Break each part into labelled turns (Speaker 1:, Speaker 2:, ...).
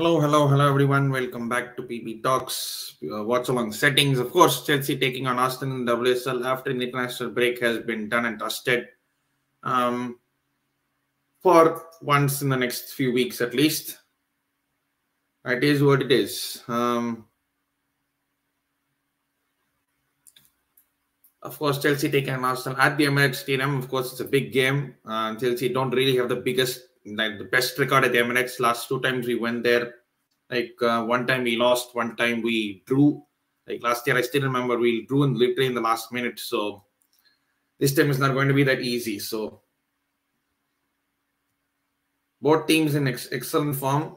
Speaker 1: Hello, everyone. Welcome back to PB Talks. Watchalong settings. Of course, Chelsea taking on Arsenal in WSL after the international break has been done and dusted for once in the next few weeks at least. It is what it is. Of course, Chelsea taking on Arsenal at the Emirates Stadium. Of course, it's a big game. Chelsea don't really have the best record at the Emirates. Last two times we went there. One time we lost, one time we drew. Like last year, I still remember we drew literally in the last minute. So this time is not going to be that easy. So both teams in excellent form.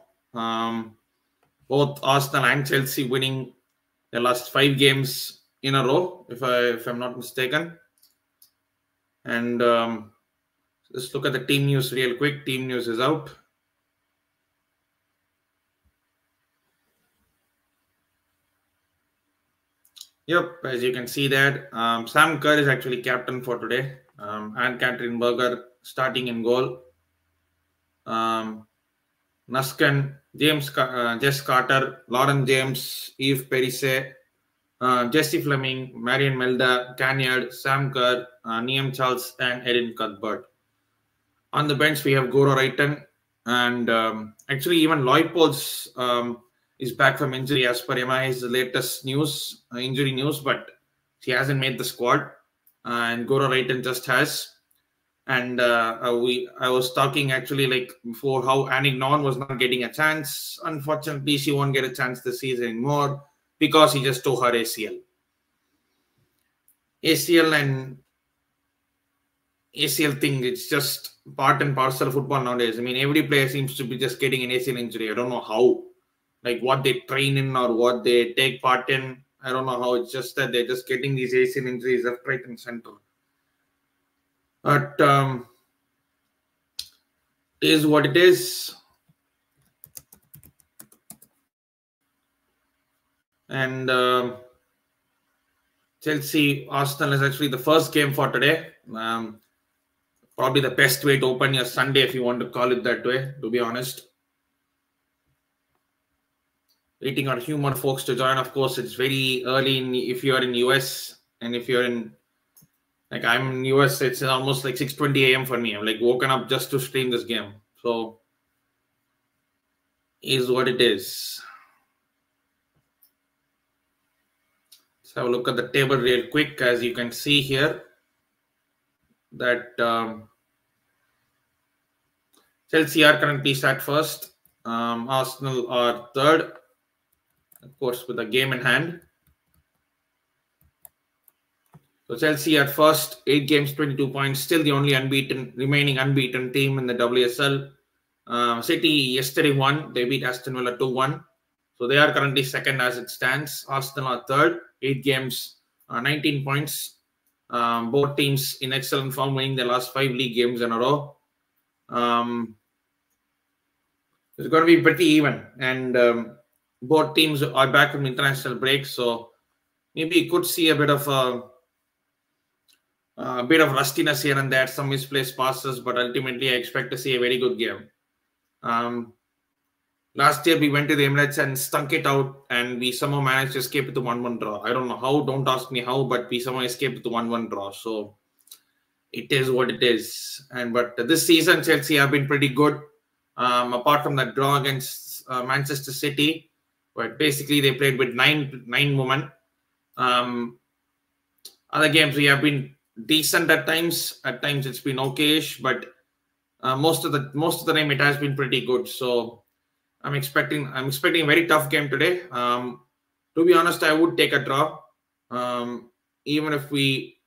Speaker 1: Both Arsenal and Chelsea winning the last 5 games in a row, if I'm not mistaken. And let's look at the team news real quick. Team news is out. Yep, as you can see that Sam Kerr is actually captain for today. And Catherine Berger starting in goal. Nusken, Jess Carter, Lauren James, Eve Perise, Jesse Fleming, Marian Melda, Canyard, Sam Kerr, Niam Charles, and Erin Cuthbert. On the bench, we have Goro Wrighton, and actually even Lloyd Pauls is back from injury as per MI's latest news, injury news, but she hasn't made the squad, and Goro Wrighton just has. And I was talking actually like before how Annie Non was not getting a chance. Unfortunately, she won't get a chance this season anymore because he just tore her ACL. ACL thing, it's just part and parcel of football nowadays. I mean, every player seems to be just getting an ACL injury. I don't know how, like what they train in or what they take part in. I don't know how. It's just that they're just getting these ACL injuries left, right, and center. But it is what it is. And Chelsea Arsenal is actually the first game for today. Probably the best way to open your Sunday, if you want to call it that way, to be honest. Waiting on a few more folks to join. Of course, it's very early if you're in US, and if you're in, like I'm in US, it's almost like 6:20 a.m. for me. I'm like woken up just to stream this game. So is what it is. Let's have a look at the table real quick. As you can see here, that Chelsea are currently sat first. Arsenal are third, of course, with a game in hand. So Chelsea at first, 8 games, 22 points, still the only remaining unbeaten team in the WSL. City yesterday won. They beat Aston Villa 2-1. So they are currently second as it stands. Arsenal are third, 8 games, 19 points. Both teams in excellent form, winning their last 5 league games in a row. It's going to be pretty even. And both teams are back from international break. So maybe you could see a bit of rustiness here and there, some misplaced passes, but ultimately I expect to see a very good game. Last year we went to the Emirates and stunk it out, and we somehow managed to escape it to 1-1 draw. I don't know how, don't ask me how, but we somehow escaped it to 1-1 draw. So it is what it is. But this season Chelsea have been pretty good, apart from that draw against Manchester City, but basically they played with nine women. Other games we have been decent at times. At times it's been okayish, but most of the time it has been pretty good. So I'm expecting a very tough game today. To be honest, I would take a draw. Even if we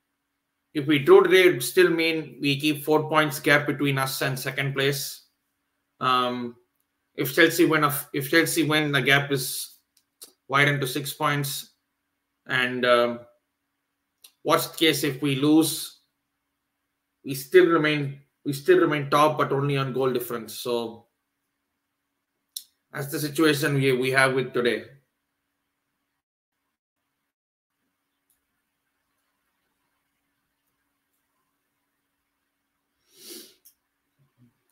Speaker 1: draw today, it would still mean we keep 4 points gap between us and second place. If Chelsea win, the gap is widened to 6 points. And worst case, if we lose, we still remain top, but only on goal difference. So that's the situation we have with today.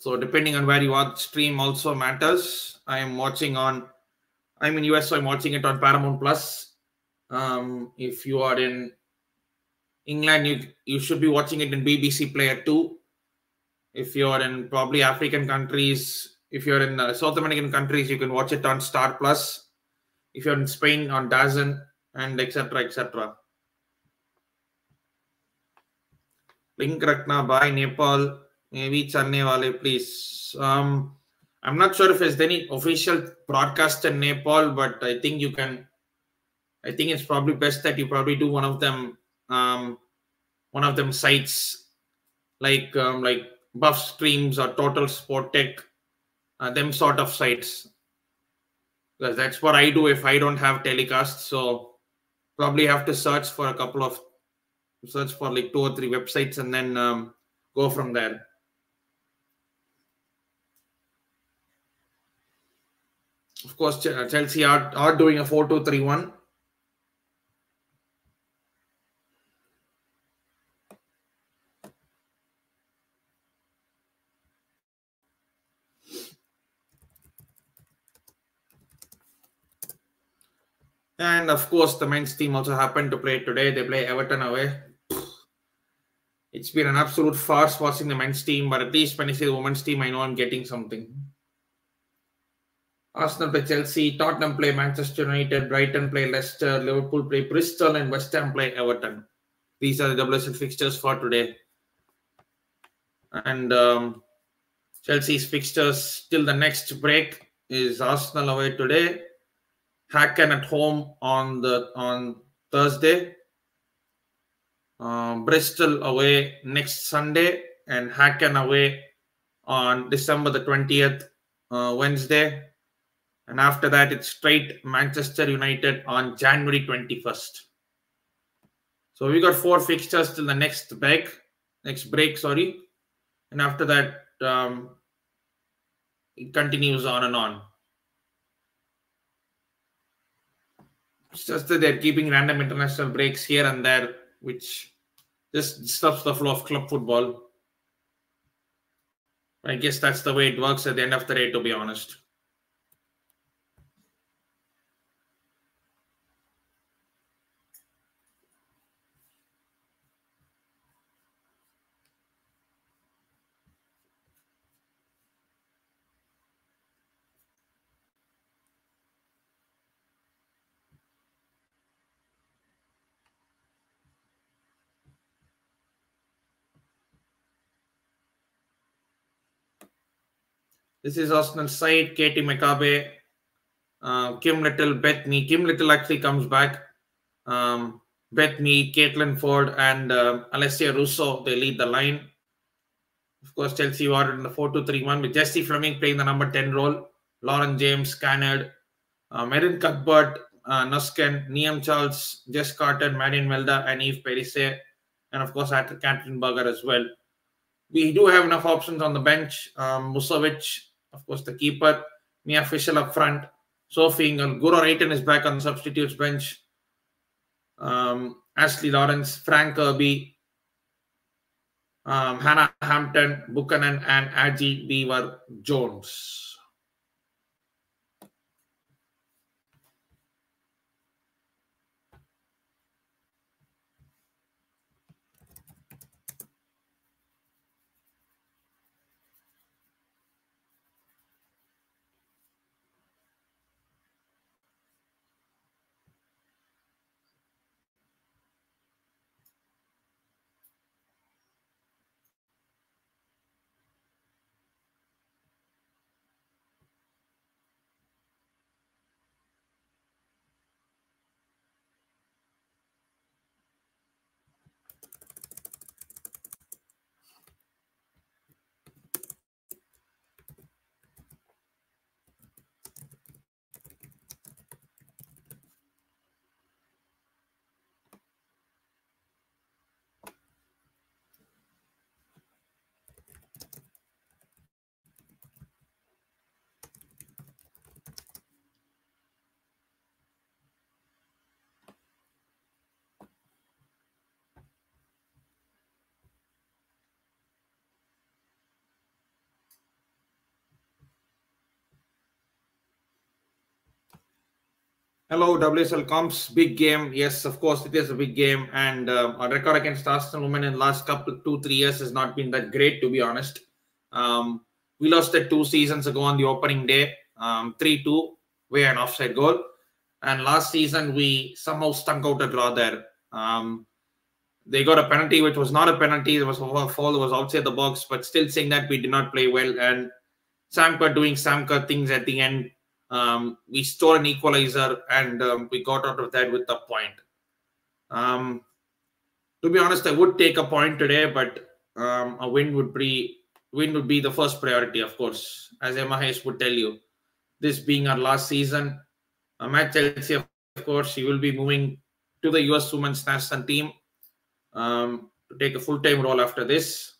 Speaker 1: So depending on where you watch, stream also matters. I'm in US, so I'm watching it on Paramount Plus. If you are in England, you should be watching it in BBC Player 2. If you're in probably African countries, if you're in South American countries, you can watch it on Star Plus. If you're in Spain, on DAZN, and etc. etc. Link Rakna by Nepal, maybe Chennai wale, please. I'm not sure if there's any official broadcast in Nepal, but I think you can. I think it's probably best that you probably do one of them sites like Buff Streams or Total Sport Tech, them sort of sites. Because that's what I do if I don't have telecast. So probably have to search for like 2 or 3 websites and then go from there. Of course, Chelsea are doing a 4-2-3-1. And of course, the men's team also happened to play today. They play Everton away. It's been an absolute farce watching the men's team, but at least when I see the women's team, I know I'm getting something. Arsenal play Chelsea, Tottenham play Manchester United, Brighton play Leicester, Liverpool play Bristol, and West Ham play Everton. These are the WSL fixtures for today. And Chelsea's fixtures till the next break is Arsenal away today, Hacken at home on Thursday, Bristol away next Sunday, and Hacken away on December the 20th, Wednesday. And after that, it's straight Manchester United on January 21st. So we got 4 fixtures till the next break. And after that, it continues on and on. It's just that they're keeping random international breaks here and there, which just disrupts the flow of club football. I guess that's the way it works at the end of the day, to be honest. This is Arsenal side, Katie McCabe, Kim Little, Beth Mead. Kim Little actually comes back. Beth Mead, Caitlin Ford, and Alessia Russo, they lead the line. Of course, Chelsea are in the 4-2-3-1 with Jessie Fleming playing the number 10 role, Lauren James, Cannard, Merin Cuthbert, Nusken, Niam Charles, Jess Carter, Marion Melda, and Eve Perise, and of course, Catherine Berger as well. We do have enough options on the bench. Musovic, of course, the keeper, Mia Fischel up front, Sophie Ingle, Guro Reitan is back on the substitutes bench, Ashley Lawrence, Frank Kirby, Hannah Hampton, Buchanan, and Adji Beaver Jones. Hello, WSL Comps. Big game. Yes, of course, it is a big game. And our record against Arsenal women in the last couple, 2, 3 years has not been that great, to be honest. We lost it 2 seasons ago on the opening day, 3-2, via an offside goal. And last season, we somehow stunk out a draw there. They got a penalty, which was not a penalty. It was a foul. It was outside the box, but still saying that we did not play well. And Samka doing Samka things at the end. We stole an equalizer and we got out of that with a point. To be honest, I would take a point today, but a win would be the first priority, of course, as Emma Hayes would tell you. This being our last season, at Chelsea, of course, she will be moving to the US Women's National Team to take a full-time role after this.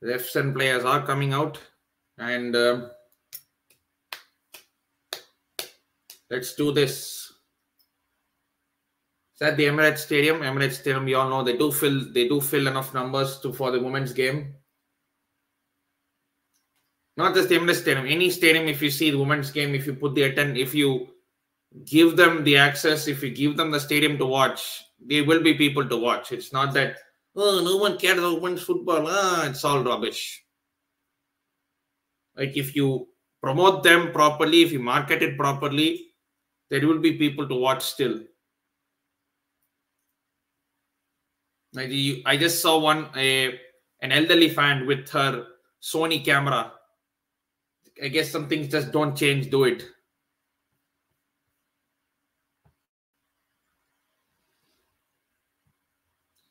Speaker 1: Refs and players are coming out, and let's do this. It's at the Emirates Stadium. Emirates Stadium, we all know they do fill enough numbers for the women's game. Not just the Emirates Stadium, any stadium. If you see the women's game, if you put the if you give them the access, if you give them the stadium to watch, there will be people to watch. It's not that no one cares about women's football. It's all rubbish. Like if you promote them properly, if you market it properly, there will be people to watch still. Like I just saw an elderly fan with her Sony camera. I guess some things just don't change, do it.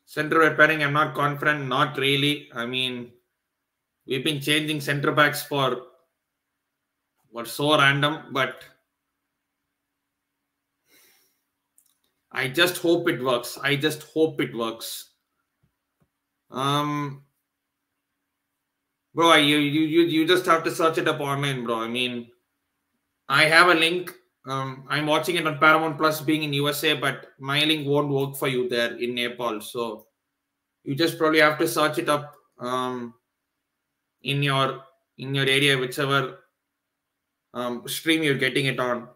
Speaker 1: Center repairing, I'm not confident. Not really. I mean, we've been changing center backs for what's so random, but I just hope it works. I just hope it works. Bro, you just have to search it up online, bro. I mean, I have a link. I'm watching it on Paramount Plus, being in USA, but my link won't work for you there in Nepal. So you just probably have to search it up in your area, whichever stream you're getting it on.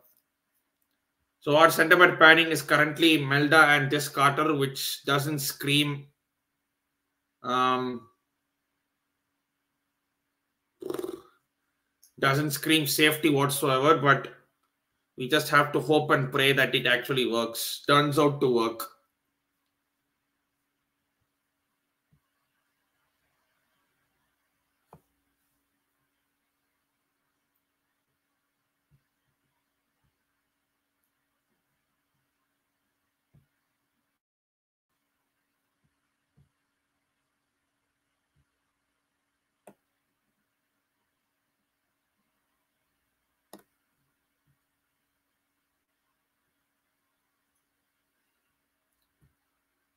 Speaker 1: So our center back pairing is currently Melda and Jess Carter, which doesn't scream safety whatsoever, but we just have to hope and pray that it actually works. Turns out to work.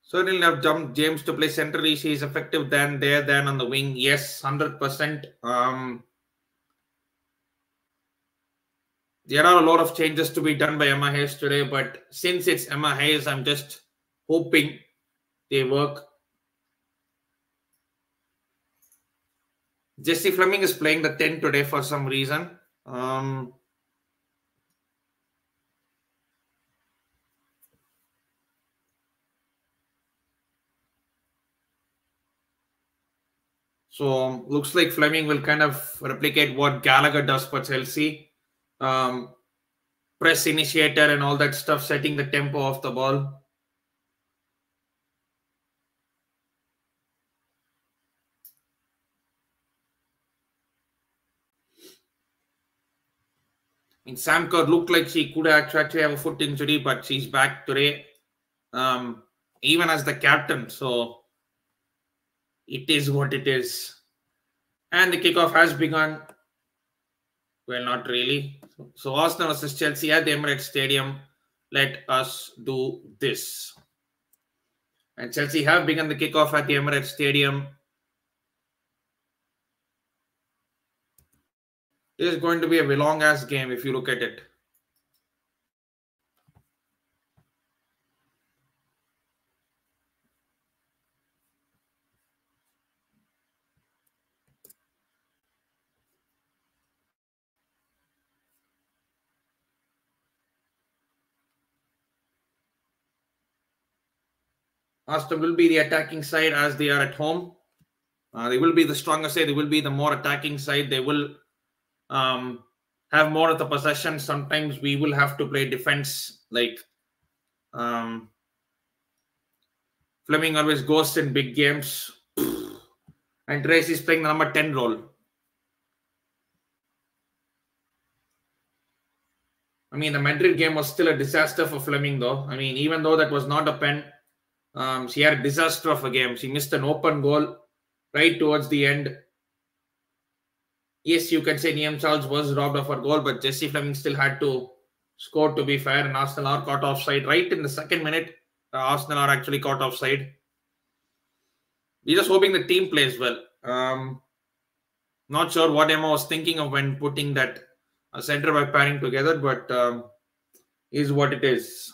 Speaker 1: Certainly have jumped James to play center. She is effective than on the wing. Yes, 100%. There are a lot of changes to be done by Emma Hayes today, but since it's Emma Hayes, I'm just hoping they work. Jessie Fleming is playing the 10 today for some reason. So looks like Fleming will kind of replicate what Gallagher does for Chelsea. Press initiator and all that stuff, setting the tempo of the ball. I mean, Sam Kerr looked like she could actually have a foot injury, but she's back today, even as the captain. So it is what it is. And the kickoff has begun. Well, not really. So Arsenal versus Chelsea at the Emirates Stadium. Let us do this. And Chelsea have begun the kickoff at the Emirates Stadium. This is going to be a long-ass game if you look at it. Arsenal will be the attacking side as they are at home. They will be the stronger side. They will be the more attacking side. They will have more of the possession. Sometimes we will have to play defense. Like Fleming always goes in big games. And Trace is playing the number 10 role. I mean, the Madrid game was still a disaster for Fleming, though. I mean, even though that was not a pen, she had a disaster of a game. She missed an open goal right towards the end. Yes, you can say Niamh Charles was robbed of her goal, but Jessie Fleming still had to score, to be fair, and Arsenal are caught offside. Right in the second minute, Arsenal are actually caught offside. We're just hoping the team plays well. Not sure what Emma was thinking of when putting that centre back pairing together, but is what it is.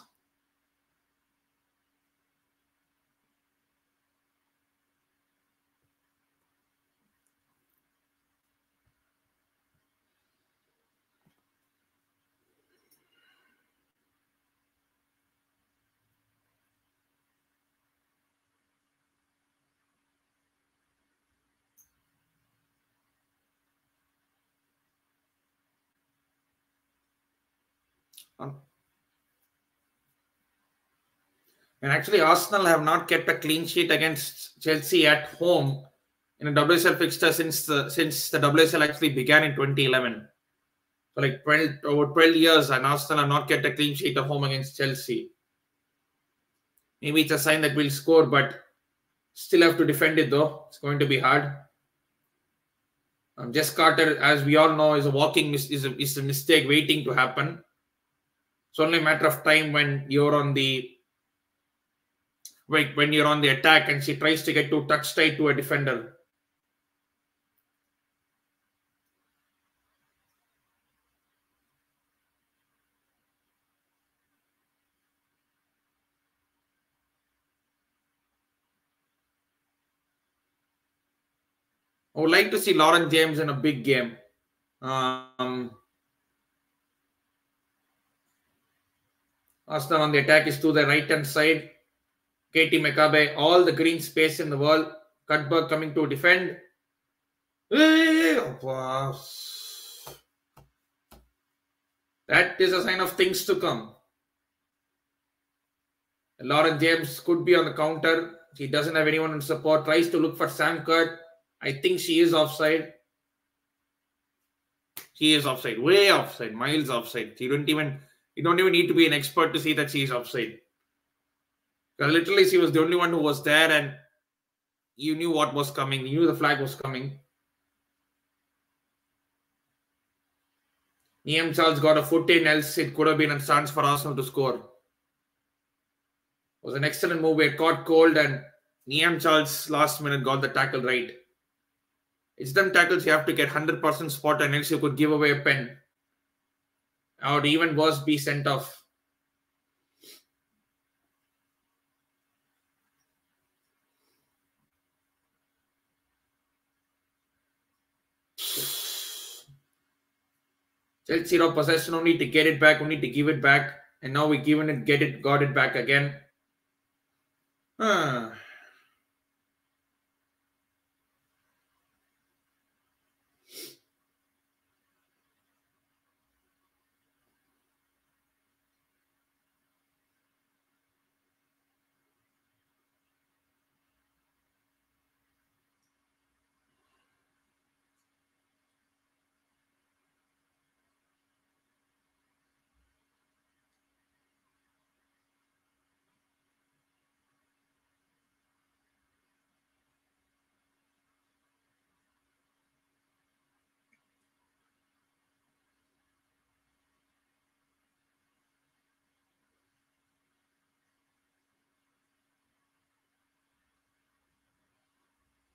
Speaker 1: And actually, Arsenal have not kept a clean sheet against Chelsea at home in a WSL fixture since the WSL actually began in 2011. So like over 12 years, and Arsenal have not kept a clean sheet at home against Chelsea. Maybe it's a sign that we'll score, but still have to defend it though. It's going to be hard. Jess Carter, as we all know, is a mistake waiting to happen. It's only a matter of time when you're on the attack and she tries to get too touch tight to a defender. I would like to see Lauren James in a big game. Arsenal on the attack is to the right-hand side. Katie Makabe, all the green space in the world. Cuthbert coming to defend. That is a sign of things to come. Lauren James could be on the counter. She doesn't have anyone in support. Tries to look for Sam Kerr. I think she is offside. She is offside. Way offside. Miles offside. You don't even need to be an expert to see that she is offside. Literally, she was the only one who was there and you knew what was coming. You knew the flag was coming. Niamh Charles got a foot in, else it could have been a chance for Arsenal to score. It was an excellent move. It caught cold and Niamh Charles last minute got the tackle right. It's them tackles you have to get 100% spot and else you could give away a pen. Or even worse, be sent off. Chelsea of possession, only to get it back, only to give it back. And now we got it back again.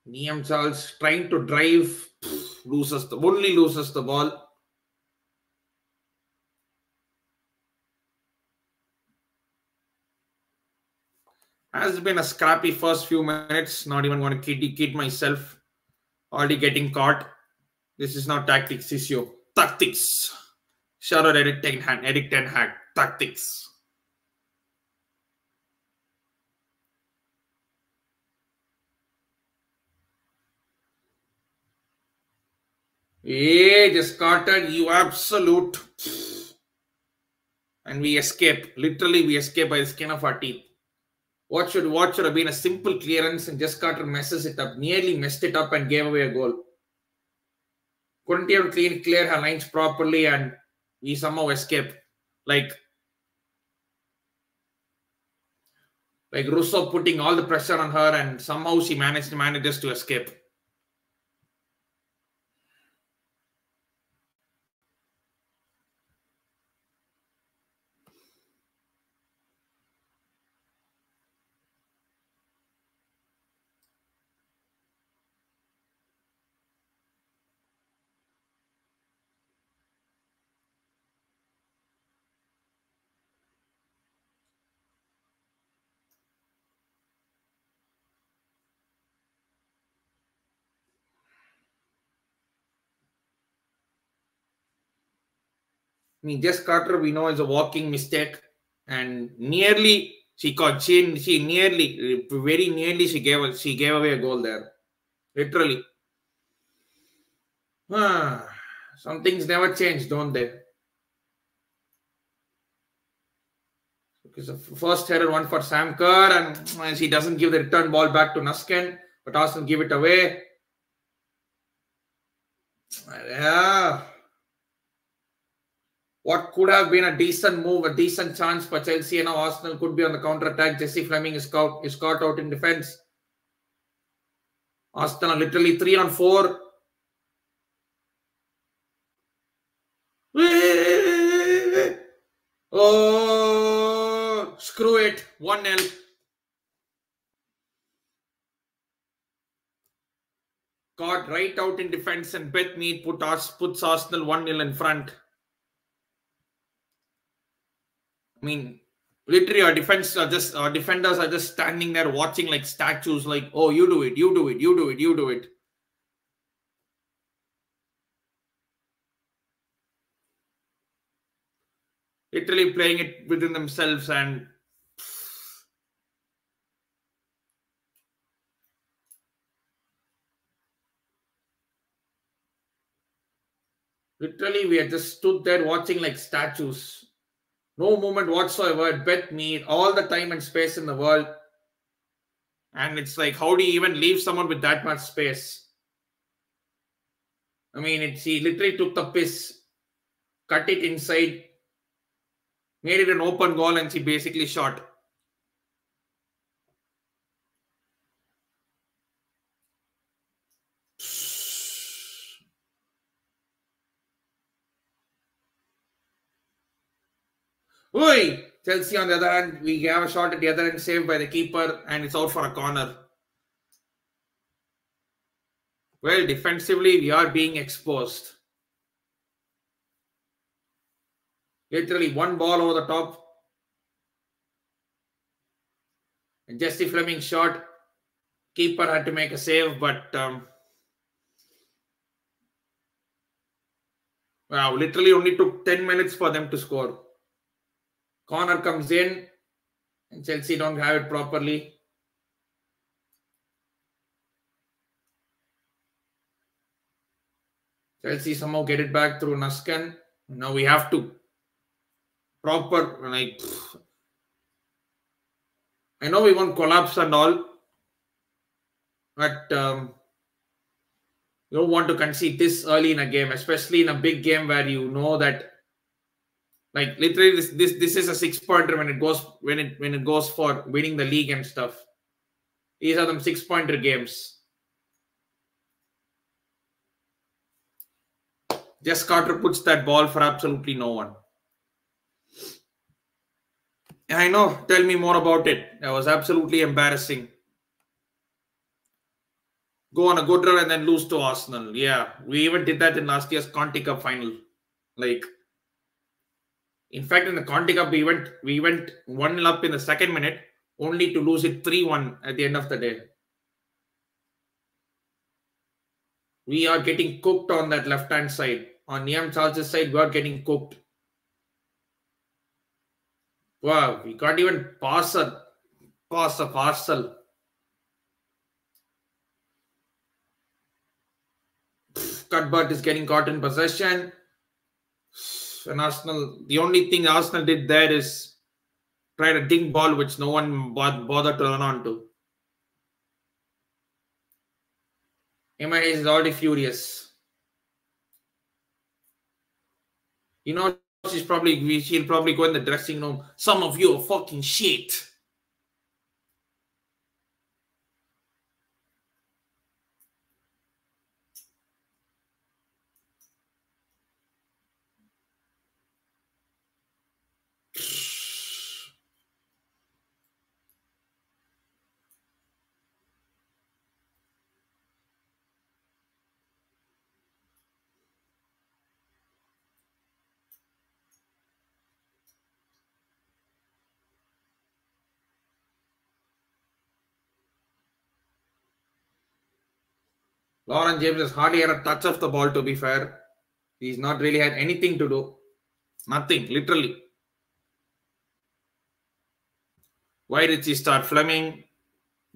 Speaker 1: Niamh Charles trying to drive, loses the ball. Has been a scrappy first few minutes. Not even going to kid myself. Already getting caught. This is not tactics issue. Tactics. Shout out Eric Ten Hag. Tactics. Hey, just Carter, you absolute. And we escape. Literally, we escape by the skin of our teeth. What should have been a simple clearance, and just Carter messes it up, nearly messed it up and gave away a goal. Couldn't even clear her lines properly, and we somehow escape. Like Russo putting all the pressure on her, and somehow she manages to escape. I mean, Jess Carter, we know, is a walking mistake, and nearly she caught. She nearly, very nearly, she gave away a goal there. Literally, some things never change, don't they? Because the first header one for Sam Kerr, and she doesn't give the return ball back to Nusken, but Arsenal give it away. Yeah. What could have been a decent move, a decent chance for Chelsea, and now Arsenal could be on the counter attack. Jesse Fleming is caught out in defense. Arsenal literally 3-on-4. Oh, screw it. 1-0. Caught right out in defense, and Beth Mead puts Arsenal 1-0 in front. I mean, literally our defenders are just standing there watching like statues, like, oh, you do it, you do it, you do it, you do it. Literally playing it within themselves, and literally we had just stood there watching like statues. No movement whatsoever. Bet me all the time and space in the world. And it's like, how do you even leave someone with that much space? I mean, she literally took the piss, cut it inside, made it an open goal, and she basically shot. Oi! Chelsea on the other hand, we have a shot at the other end saved by the keeper, and it's out for a corner. Well, defensively, we are being exposed. Literally one ball over the top. And Jesse Fleming shot. Keeper had to make a save, but wow, literally only took 10 minutes for them to score. Corner comes in, and Chelsea don't have it properly. Chelsea somehow get it back through Nusken. Now we have to proper, like, I know we won't collapse and all, but you don't want to concede this early in a game, especially in a big game where you know that, like, literally this is a 6-pointer when it goes for winning the league and stuff. These are them 6-pointer games. Jess Carter puts that ball for absolutely no one. I know. Tell me more about it. That was absolutely embarrassing. Go on a good run and then lose to Arsenal. Yeah, we even did that in last year's Conti Cup final. Like, in fact, in the Conti Cup, we went 1-0 up in the second minute, only to lose it 3-1 at the end of the day. We are getting cooked on that left-hand side. On Liam Charles' side, we are getting cooked. Wow, we can't even pass a parcel. Cuthbert is getting caught in possession. And Arsenal, the only thing Arsenal did there is try a dink ball, which no one bothered to run on to. Emirates is already furious. You know, she'll probably go in the dressing room. Some of you are fucking shit. Lauren James has hardly had a touch of the ball, to be fair. He's not really had anything to do. Nothing, literally. Why did she start Fleming?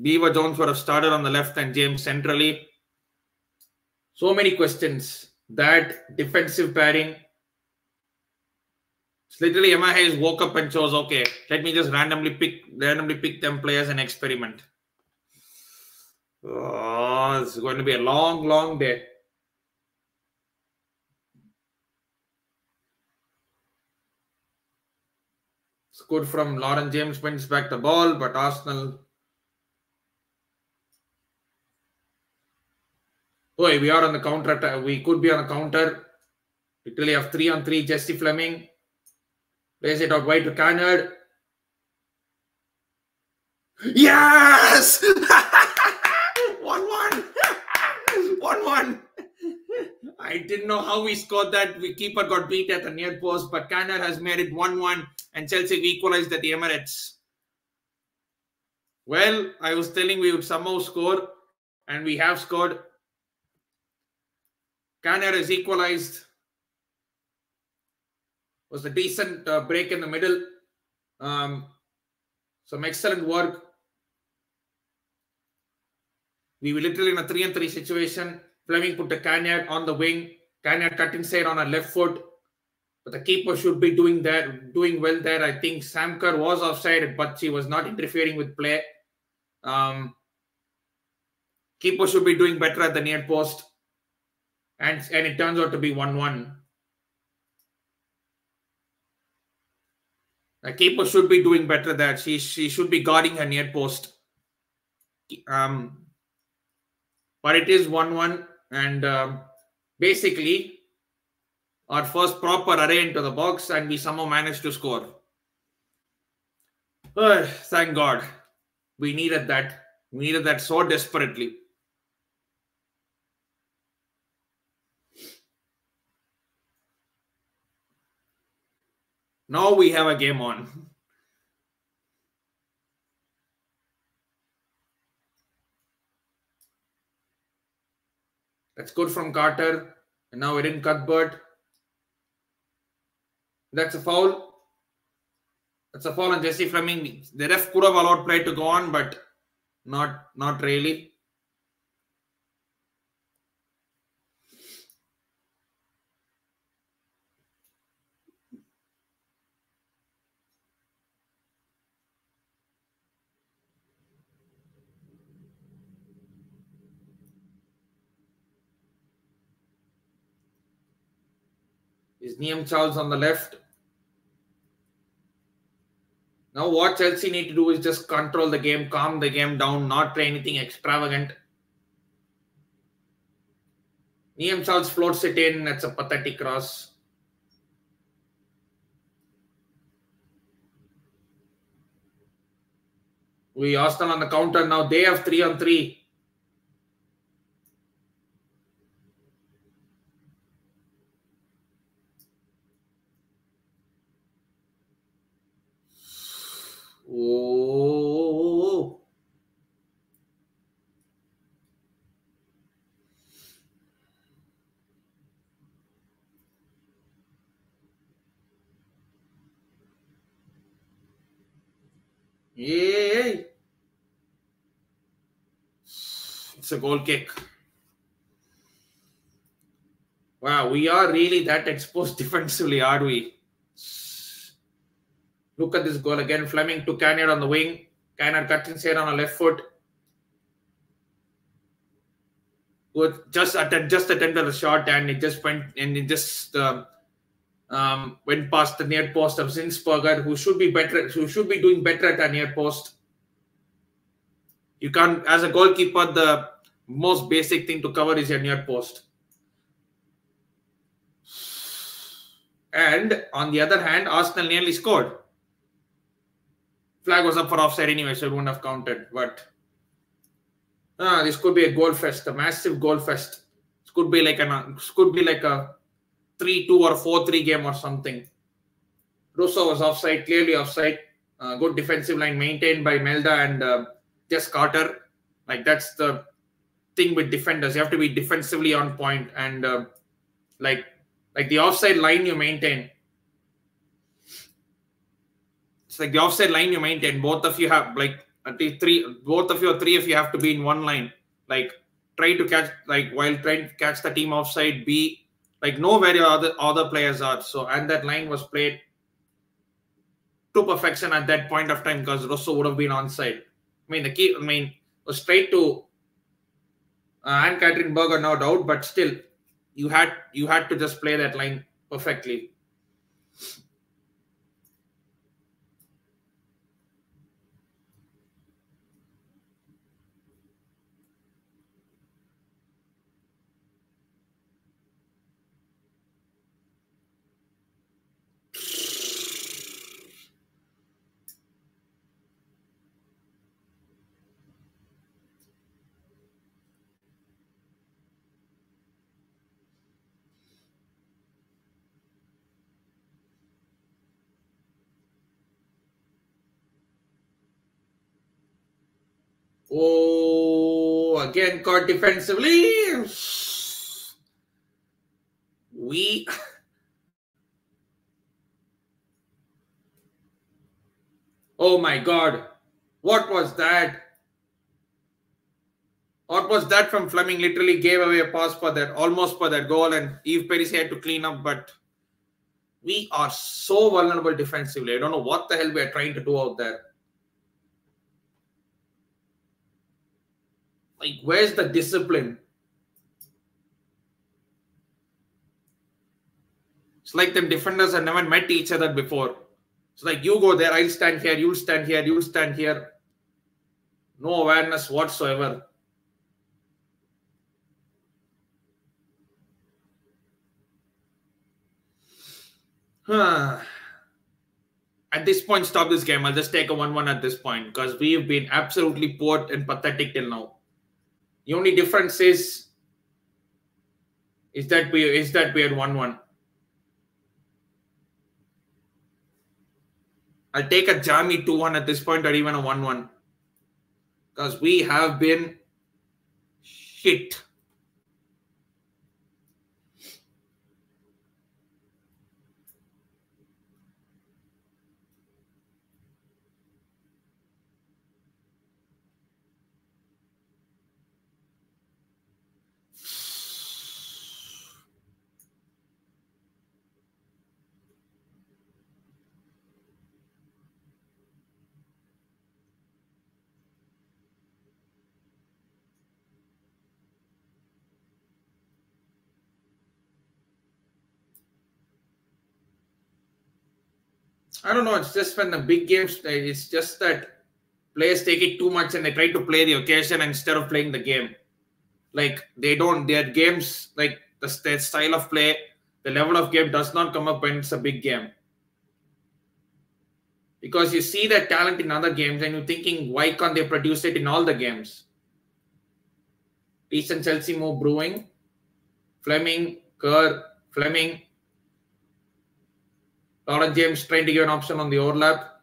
Speaker 1: Beaver Jones would have started on the left and James centrally. So many questions. That defensive pairing. It's literally Emma Hayes woke up and chose, okay, let me just randomly pick them players and experiment. Oh, it's going to be a long, long day. It's good from Lauren James, wins back the ball, but Arsenal. Oh, we are on the counter. We could be on a counter. Literally have 3-on-3. Jesse Fleming plays it out wide to Cannard. Yes! 1-1. 1-1. I didn't know how we scored that. The keeper got beat at the near post, but Cannard has made it 1-1 and Chelsea equalized at the Emirates. Well, I was telling we would somehow score, and we have scored. Cannard has equalized. Was a decent break in the middle. Some excellent work. We were literally in a 3-on-3 situation. Fleming put the Cannard on the wing. Cannard cut inside on a left foot. But the keeper should be doing well there. I think Sam Kerr was offside, but she was not interfering with play. Keeper should be doing better at the near post. And it turns out to be 1-1. The keeper should be doing better there. She should be guarding her near post. But it is 1-1. And basically, our first proper array into the box, and we somehow managed to score. Thank God. We needed that. We needed that so desperately. Now we have a game on. That's good from Carter. And now we're in Cuthbert. That's a foul. That's a foul on Jesse Fleming. The ref could have allowed play to go on, but not really. Is Liam Charles on the left. Now what Chelsea need to do is just control the game, calm the game down, not try anything extravagant. Liam Charles floats it in. That's a pathetic cross. We Arsenal on the counter now. They have 3-on-3. Oh. Yay. It's a goal kick. Wow, we are really that exposed defensively, are we? Look at this goal again. Fleming to Canyard on the wing. Canyard cuts inside on a left foot. Just attempted a shot and it just went and it just went past the near post of Zinsberger, who should be doing better at a near post. You can't, as a goalkeeper, the most basic thing to cover is your near post. And on the other hand, Arsenal nearly scored. Flag was up for offside anyway, so it wouldn't have counted. But this could be a goal fest, a massive goal fest. It could be like a 3-2 or 4-3 game or something. Russo was offside, clearly offside. Good defensive line maintained by Melda and Jess Carter. Like, that's the thing with defenders. You have to be defensively on point, and like the offside line you maintain. It's like the offside line you maintain. Both of you have like at least both of you or three of you have to be in one line. Like, try to catch, like, while trying to catch the team offside, be like, know where your other players are. So, and that line was played to perfection at that point of time because Rosso would have been onside. Was straight to Anne-Catherine Berger, no doubt, but still, you had to just play that line perfectly. Oh, again caught defensively. Oh my God. What was that? What was that from Fleming? Literally gave away a pass for that, almost for that goal, and Yves Peris had to clean up, but we are so vulnerable defensively. I don't know what the hell we are trying to do out there. Like, where's the discipline? It's like them defenders have never met each other before. It's like, you go there, I'll stand here, you'll stand here, you'll stand here. No awareness whatsoever. At this point, stop this game. I'll just take a 1-1 at this point because we've been absolutely poor and pathetic till now. The only difference is that we had 1-1. I'll take a jammy 2-1 at this point, or even a 1-1, because we have been shit. I don't know. It's just when the big games, it's just that players take it too much and they try to play the occasion instead of playing the game. Like, their games, like their style of play, the level of game does not come up when it's a big game. Because you see that talent in other games and you're thinking, why can't they produce it in all the games? Decent Chelsea move brewing. Fleming, Kerr, Fleming. Lauren James trying to give an option on the overlap.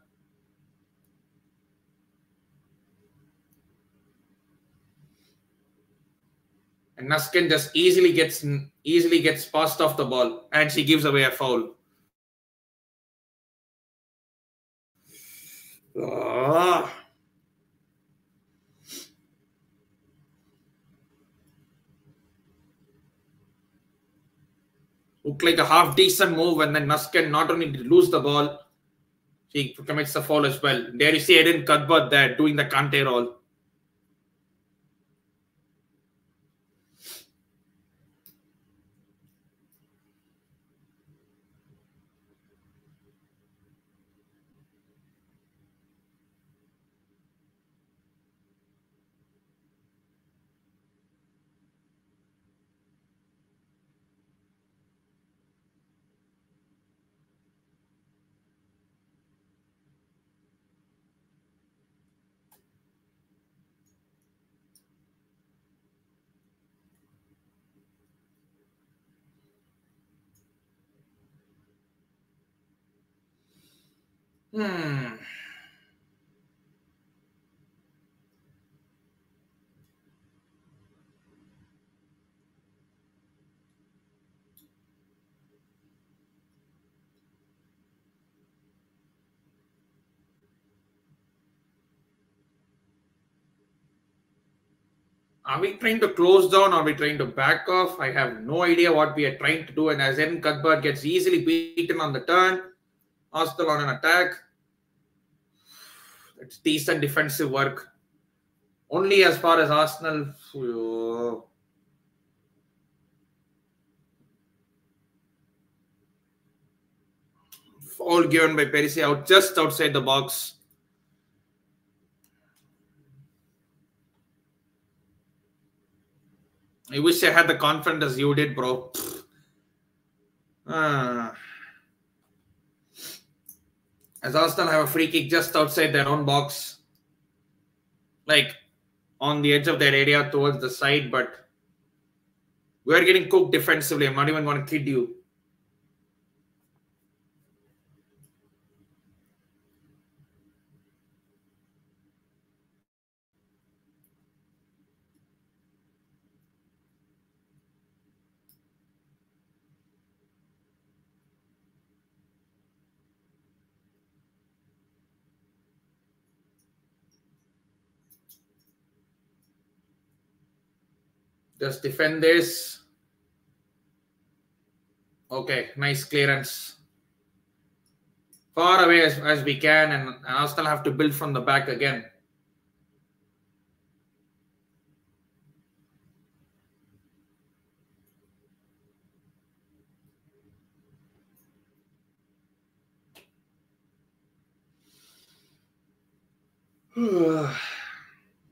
Speaker 1: And Nuskin just easily gets passed off the ball, and she gives away a foul. Looked like a half decent move, and then Nusken not only did lose the ball, he commits the foul as well. There you see Eden Cuthbert there doing the Kante roll. Hmm. Are we trying to close down? Are we trying to back off? I have no idea what we are trying to do. And as Eden Cuthbert gets easily beaten on the turn, Arsenal on an attack. It's decent defensive work. Only as far as Arsenal. Foul given by Perisic out just outside the box. I wish I had the confidence as you did, bro. As Arsenal have a free kick just outside their own box, like on the edge of their area towards the side, but we're getting cooked defensively. I'm not even going to kid you. Just defend this. Okay, nice clearance. Far away as we can, and Arsenal have to build from the back again.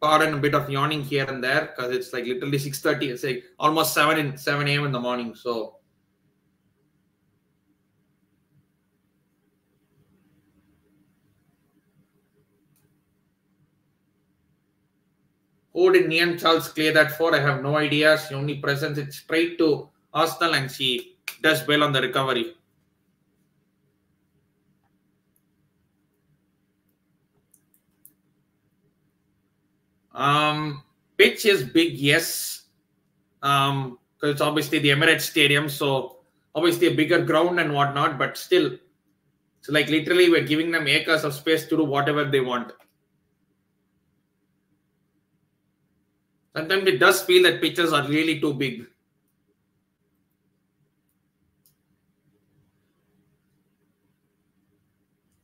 Speaker 1: Pardon a bit of yawning here and there because it's like literally 6:30. It's like almost 7 a.m. in the morning. So who did Nian Charles clear that for? I have no idea. She only presents it straight to Arsenal and she does well on the recovery. Pitch is big, yes. Because it's obviously the Emirates Stadium, so obviously a bigger ground and whatnot, but still, it's like literally we're giving them acres of space to do whatever they want. Sometimes it does feel that pitches are really too big.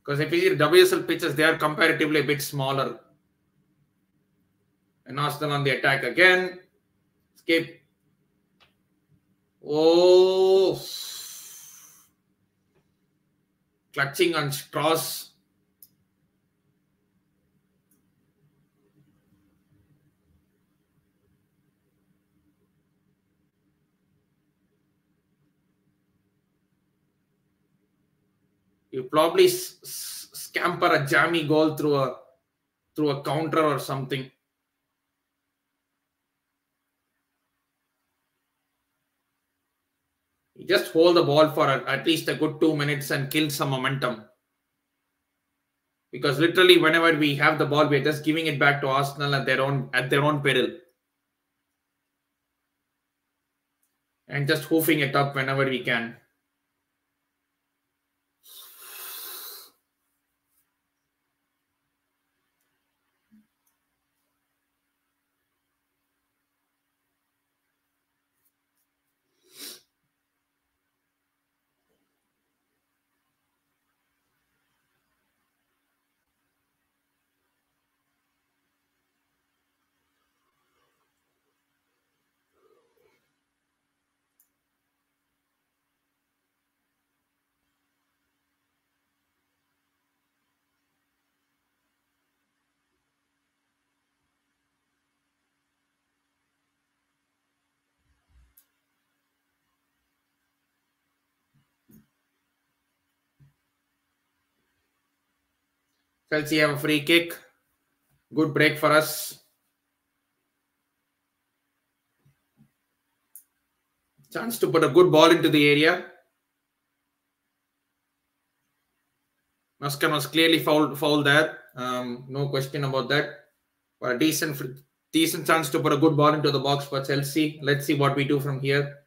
Speaker 1: Because if you see WSL pitches, they are comparatively a bit smaller. And Arsenal on the attack again. Escape. Oh. Clutching on Strauss. You probably scamper a jammy goal through a counter or something. You just hold the ball for at least a good 2 minutes and kill some momentum. Because literally, whenever we have the ball, we're just giving it back to Arsenal at their own peril, and just hoofing it up whenever we can. Chelsea have a free kick. Good break for us. Chance to put a good ball into the area. Muskan was clearly fouled there. No question about that. But a decent chance to put a good ball into the box for Chelsea. Let's see what we do from here.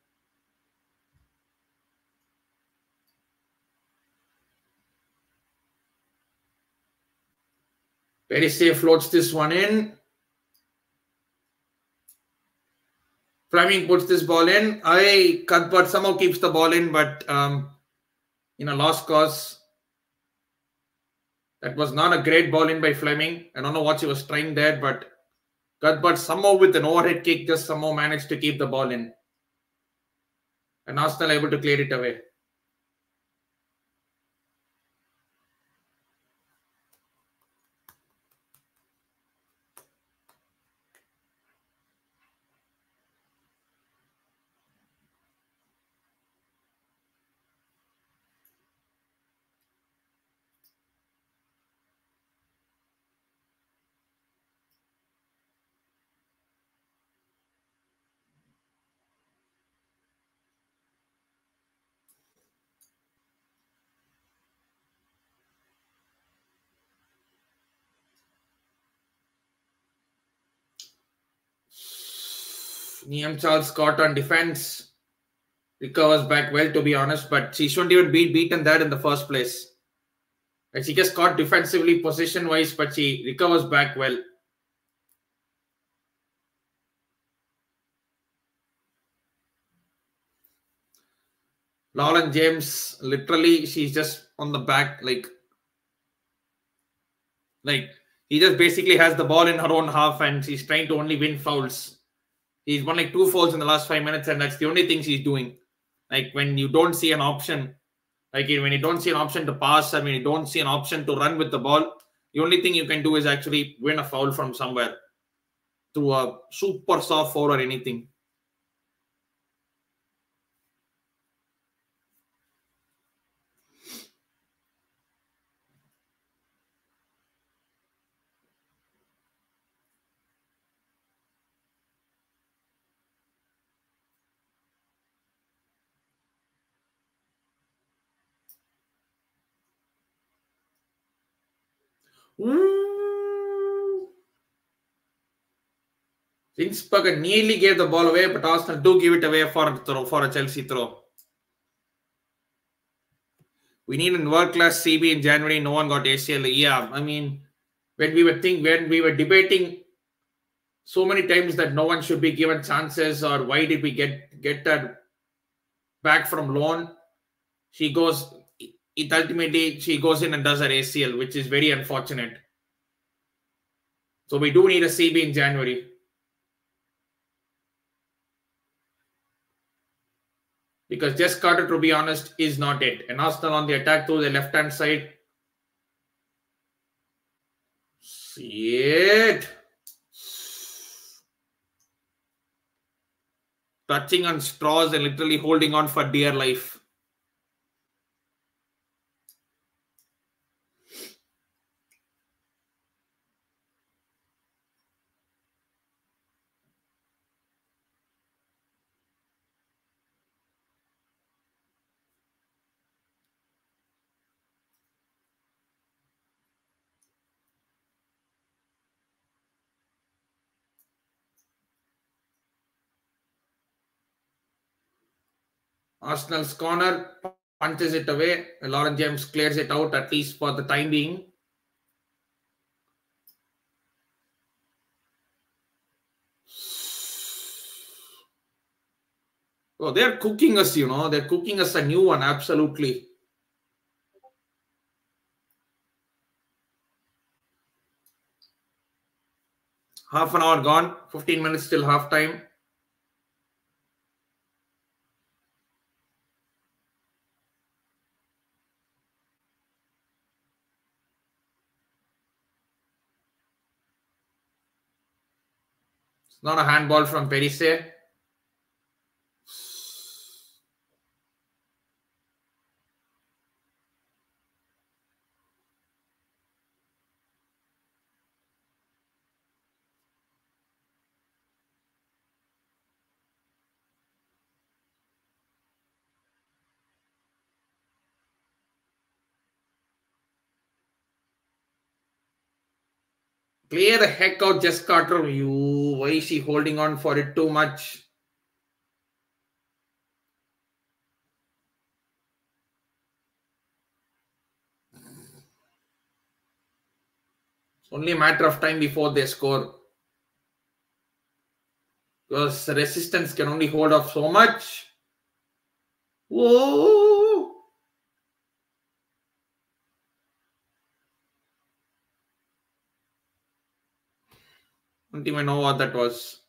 Speaker 1: Very safe, floats this one in. Fleming puts this ball in. Cuthbert somehow keeps the ball in, but in a lost cause. That was not a great ball in by Fleming. I don't know what he was trying there, but Cuthbert somehow with an overhead kick just somehow managed to keep the ball in. And Arsenal able to clear it away. Niam Charles caught on defense. Recovers back well, to be honest, but she shouldn't even be beaten there in the first place. And she gets caught defensively, position-wise, but she recovers back well. Lauren James, literally, she's just on the back, like he just basically has the ball in her own half and she's trying to only win fouls. He's won like 2 fouls in the last 5 minutes, and that's the only thing she's doing. Like when you don't see an option, like when you don't see an option to pass, I mean, you don't see an option to run with the ball, the only thing you can do is actually win a foul from somewhere through a super soft foul or anything. Ringsberger nearly gave the ball away, but Arsenal do give it away for a Chelsea throw. We need a world-class CB in January. No one got ACL. Yeah, I mean, when we were debating so many times that no one should be given chances, or why did we get that back from loan? Ultimately she goes in and does her ACL, which is very unfortunate. So we do need a CB in January. Because Jess Carter, to be honest, is not it. And Arsenal on the attack through the left-hand side. See it. Touching on straws and literally holding on for dear life. Arsenal's corner, punches it away. Lauren James clears it out, at least for the time being. Oh, they're cooking us, They're cooking us a new one, absolutely. Half an hour gone, 15 minutes till half time. It's not a handball from Perise. Clear the heck out, Jess Carter. Why is she holding on for it too much? It's only a matter of time before they score. Because resistance can only hold off so much. Whoa! Don't even know what that was.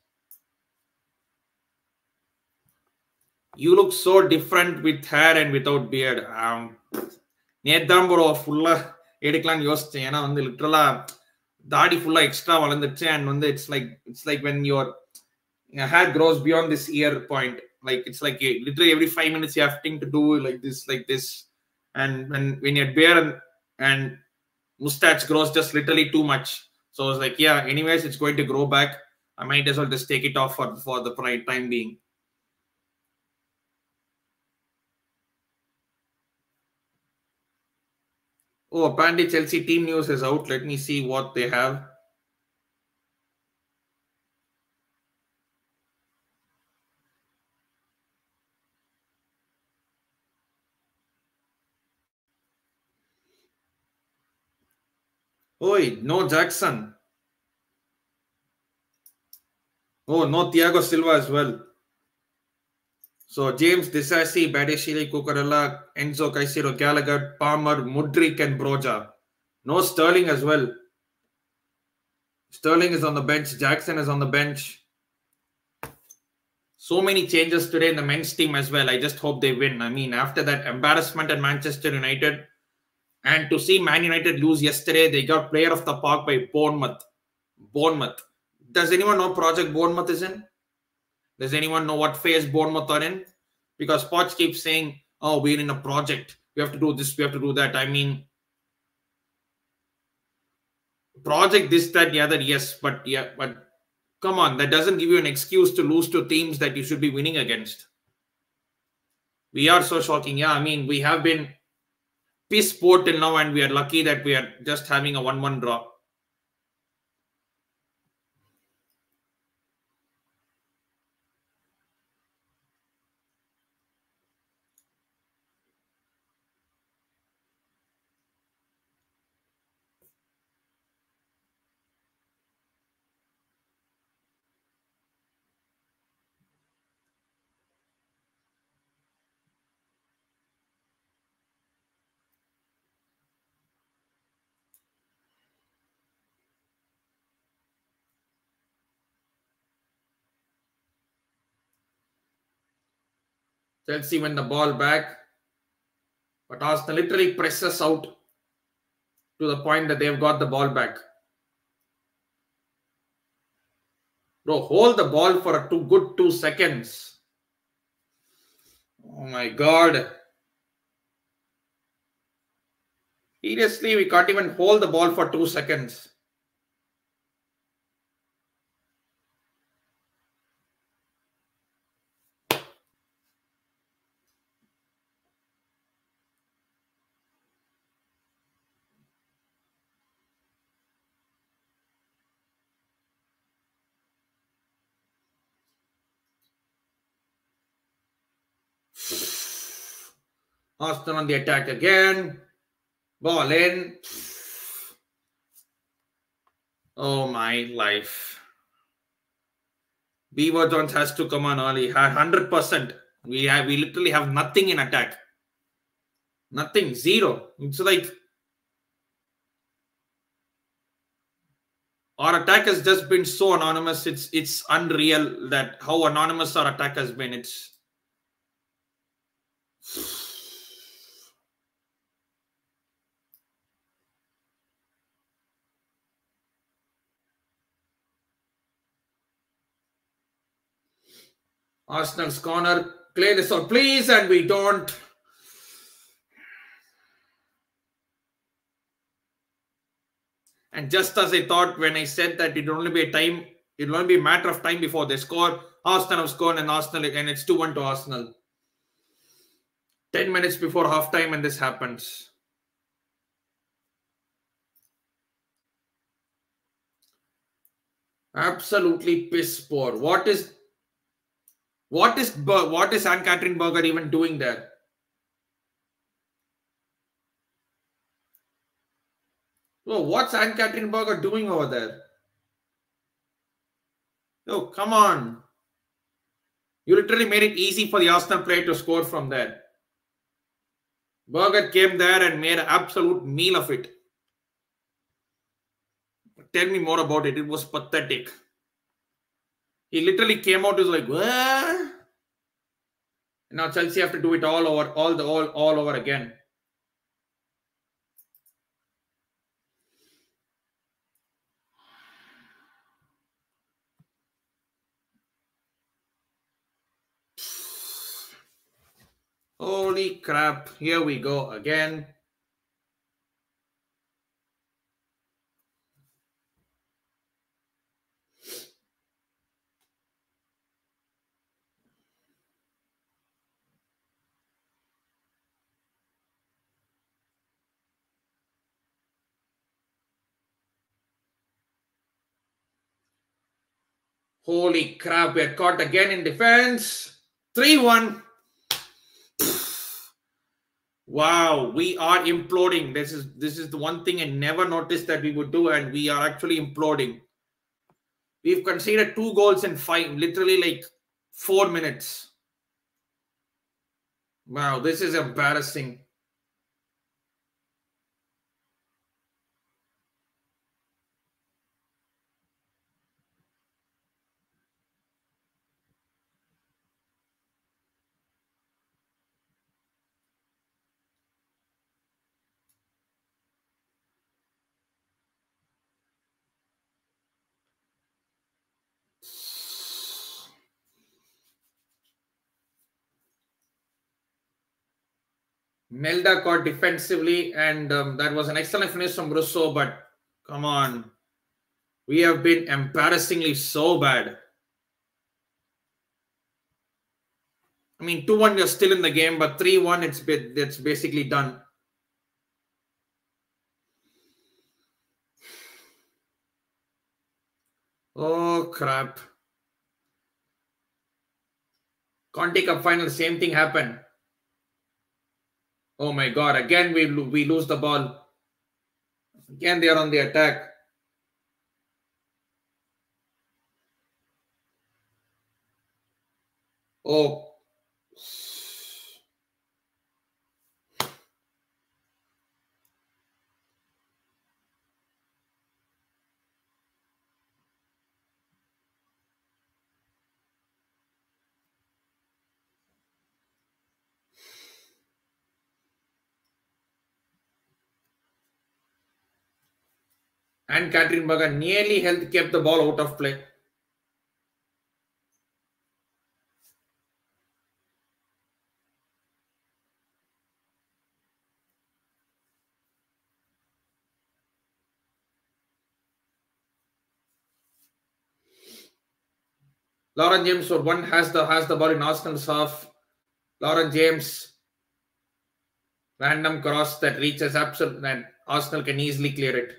Speaker 1: You look so different with hair and without beard. நேத்தான் bro ஃபுல்லா எடுக்கலாம்னு யோசிச்சேன். ஏன்னா வந்து லிட்டரலா தாடி ஃபுல்லா extra வளர்ந்துச்சு. அண்ட் வந்து it's like when your hair grows beyond this ear point. Like it's like literally every 5 minutes you have to do like this. And when your beard and mustache grows just literally too much. So I was like, yeah, anyways, it's going to grow back. I might as well just take it off for the time being. Oh, apparently Chelsea team news is out. Let me see what they have. Oh, no Jackson. Oh, no Thiago Silva as well. So James Disasi, Badeshili, Cucurella, Enzo Caicedo, Gallagher, Palmer, Mudryk, and Broja. No Sterling as well. Sterling is on the bench. Jackson is on the bench. So many changes today in the men's team as well. I just hope they win. I mean, after that embarrassment at Manchester United, and to see Man United lose yesterday, they got player of the park by Bournemouth. Does anyone know Project Bournemouth is in? Does anyone know what phase Bournemouth are in? Because Poch keeps saying, oh, we're in a project. We have to do this, we have to do that. I mean, project this, that, the other, yes. But come on, that doesn't give you an excuse to lose to teams that you should be winning against. We are so shocking. Yeah, I mean, we have been piss poor till now, and we are lucky that we are just having a 1-1 draw. Chelsea win the ball back, but Arsenal literally presses out to the point that they've got the ball back. Bro, hold the ball for a good 2 seconds. Oh my God. Seriously, we can't even hold the ball for 2 seconds. Arsenal on the attack again. Ball in. Oh my life. Beaver Jones has to come on early. 100%. We literally have nothing in attack. Nothing. Zero. It's like our attack has just been so anonymous. It's unreal that how anonymous our attack has been. It's Arsenal's corner. Clear this out, please, and we don't. And just as I thought when I said that it'll only be a matter of time before they score, Arsenal have scored, and it's 2-1 to Arsenal. 10 minutes before halftime, and this happens. Absolutely piss poor. What is Anne Catherine Berger even doing there? Oh, what's Anne Catherine Berger doing over there? Oh, come on. You literally made it easy for the Arsenal player to score from there. Berger came there and made an absolute meal of it. Tell me more about it. It was pathetic. He literally came out, was like, what? Now Chelsea have to do it all over, all over again. Holy crap! Here we go again. Holy crap! We are caught again in defense. 3-1. Wow, we are imploding. This is the one thing I never noticed that we would do, and we are actually imploding. We've conceded 2 goals in 5, literally like 4 minutes. Wow, this is embarrassing. Melda caught defensively, and that was an excellent finish from Russo, but come on. We have been embarrassingly so bad. I mean, 2-1, you're still in the game, but 3-1, it's basically done. Oh, crap. Conti Cup final, same thing happened. Oh my God, again we lose the ball. Again they are on the attack. Oh. And Catherine Berger nearly kept the ball out of play. Lauren James for one has the ball in Arsenal's half. Lauren James, random cross that reaches absolute, and Arsenal can easily clear it.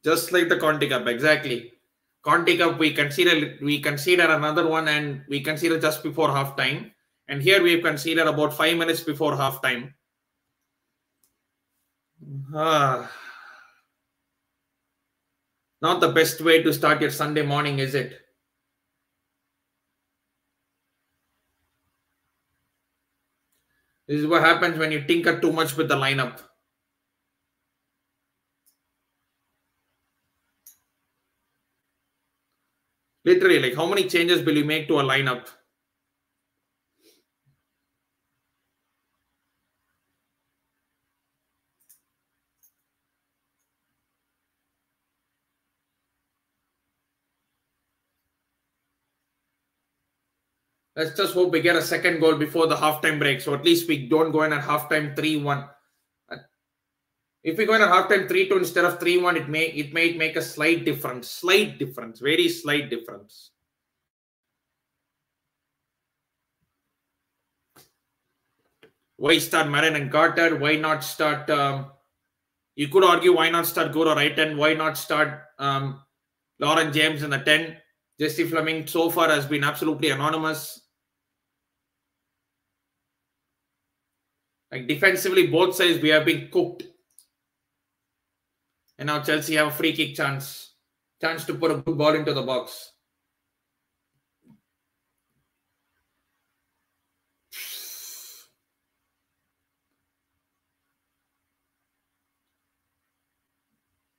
Speaker 1: Just like the Conti Cup, exactly. Conti Cup, we consider another one, and we consider just before half time. And here we've considered about 5 minutes before half time. Not the best way to start your Sunday morning, is it? This is what happens when you tinker too much with the lineup. Literally, like how many changes will you make to a lineup? Let's just hope we get a second goal before the halftime break. So at least we don't go in at halftime 3-1. If we go in at halftime 3-2 instead of 3-1, it may make a slight difference. Slight difference. Very slight difference. Why start Marin and Carter? Why not start? You could argue why not start Goro right, and why not start Lauren James in the 10? Jesse Fleming so far has been absolutely anonymous. Like defensively, both sides we have been cooked. And now Chelsea have a free kick chance to put a good ball into the box.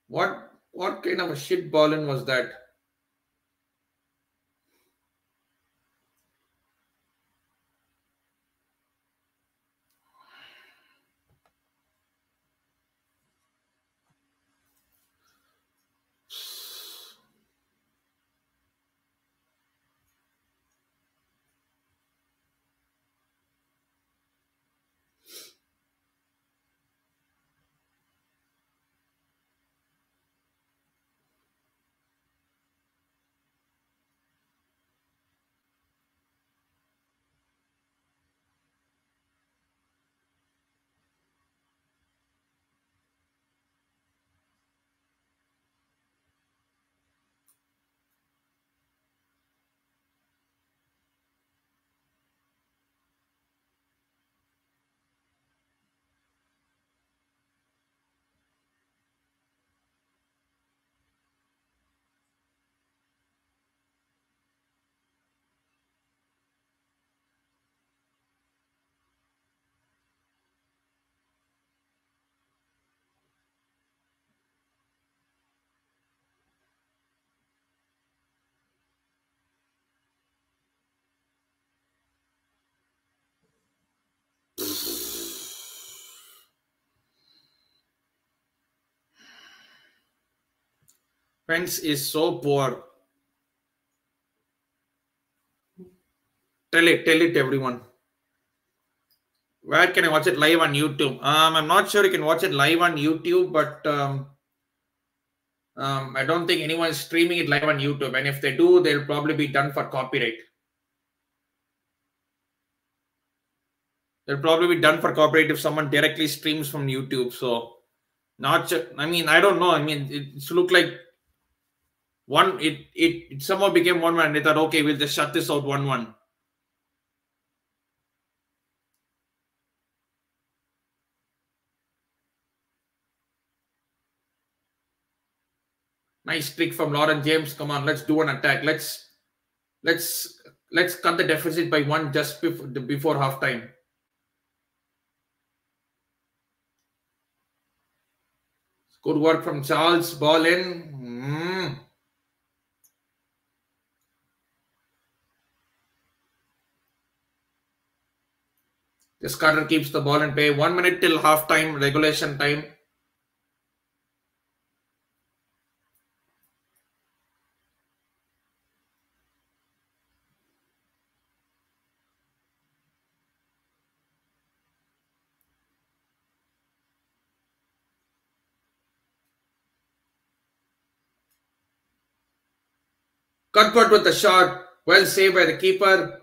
Speaker 1: What kind of a shit ball in was that? Fence is so poor. Tell it, everyone. Where can I watch it live on YouTube? I'm not sure you can watch it live on YouTube, but I don't think anyone is streaming it live on YouTube. And if they do, they'll probably be done for copyright. They'll probably be done for copyright if someone directly streams from YouTube. So, not sure. I mean, I don't know. I mean, it's looked like it somehow became 1-1. They thought, okay, we'll just shut this out 1-1. Nice trick from Lauren James. Come on, let's do an attack. Let's cut the deficit by 1 just before halftime. Good work from Charles. Ball in. This Carter keeps the ball in play. 1 minute till halftime, regulation time. Cuthbert with the shot. Well saved by the keeper.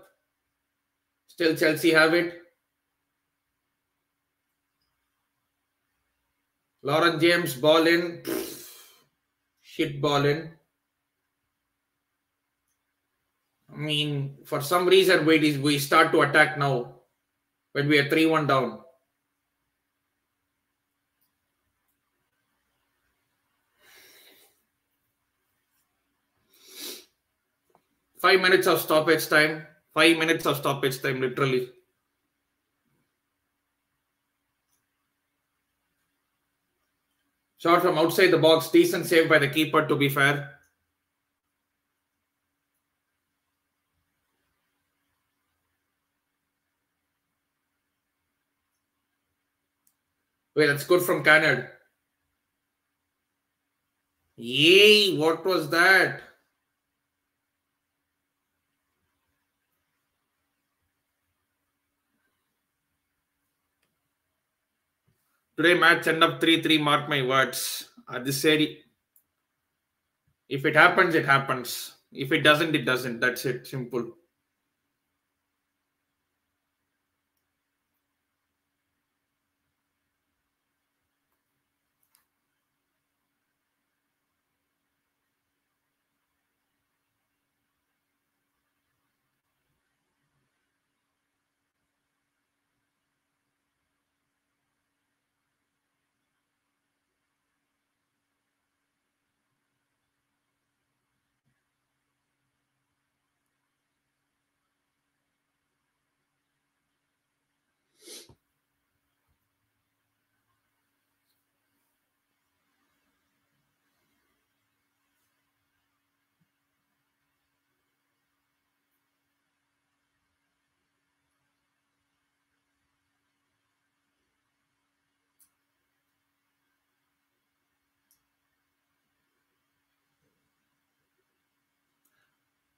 Speaker 1: Still Chelsea have it. Lauren James, ball in. Shit ball in. I mean, for some reason, we start to attack now when we are 3-1 down. Five minutes of stoppage time. 5 minutes of stoppage time, literally. Shot from outside the box. Decent save by the keeper, to be fair. Wait, that's good from Canard. Yay, what was that? Today match end up 3-3, mark my words. This series, if it happens, it happens. If it doesn't, it doesn't. That's it. Simple.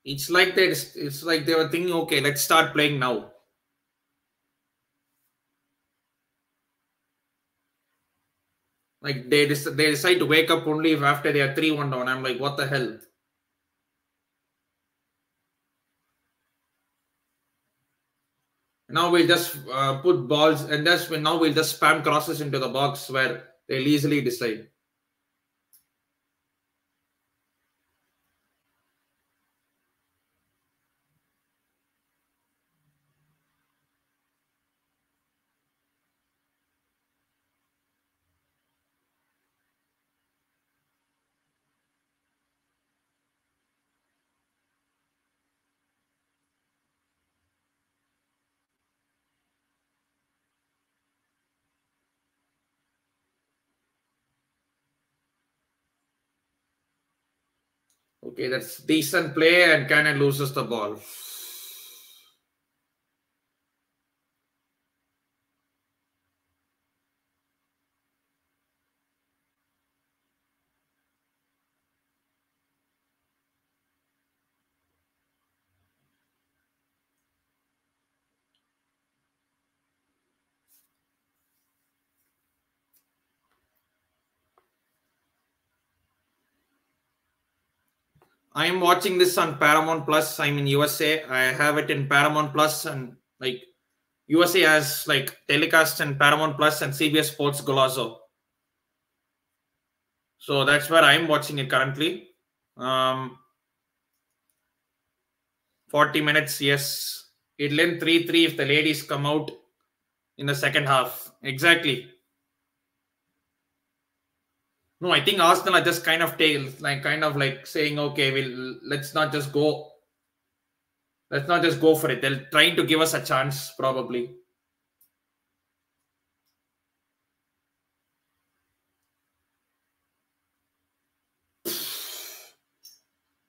Speaker 1: It's like they were thinking, okay, let's start playing now. Like they decide to wake up only if after they are 3-1 down. I'm like, what the hell? Now we'll just put balls, and now we'll just spam crosses into the box where they'll easily decide. Okay, that's decent play, and Cannon loses the ball. I'm watching this on Paramount Plus. I'm in USA. I have it in Paramount Plus, and like USA has like telecast in Paramount Plus and CBS Sports Golazo. So that's where I'm watching it currently. 40 minutes, yes. It'll end 3-3 if the ladies come out in the second half. Exactly. No, I think Arsenal are just kind of saying, okay, let's not just go for it. They're trying to give us a chance, probably.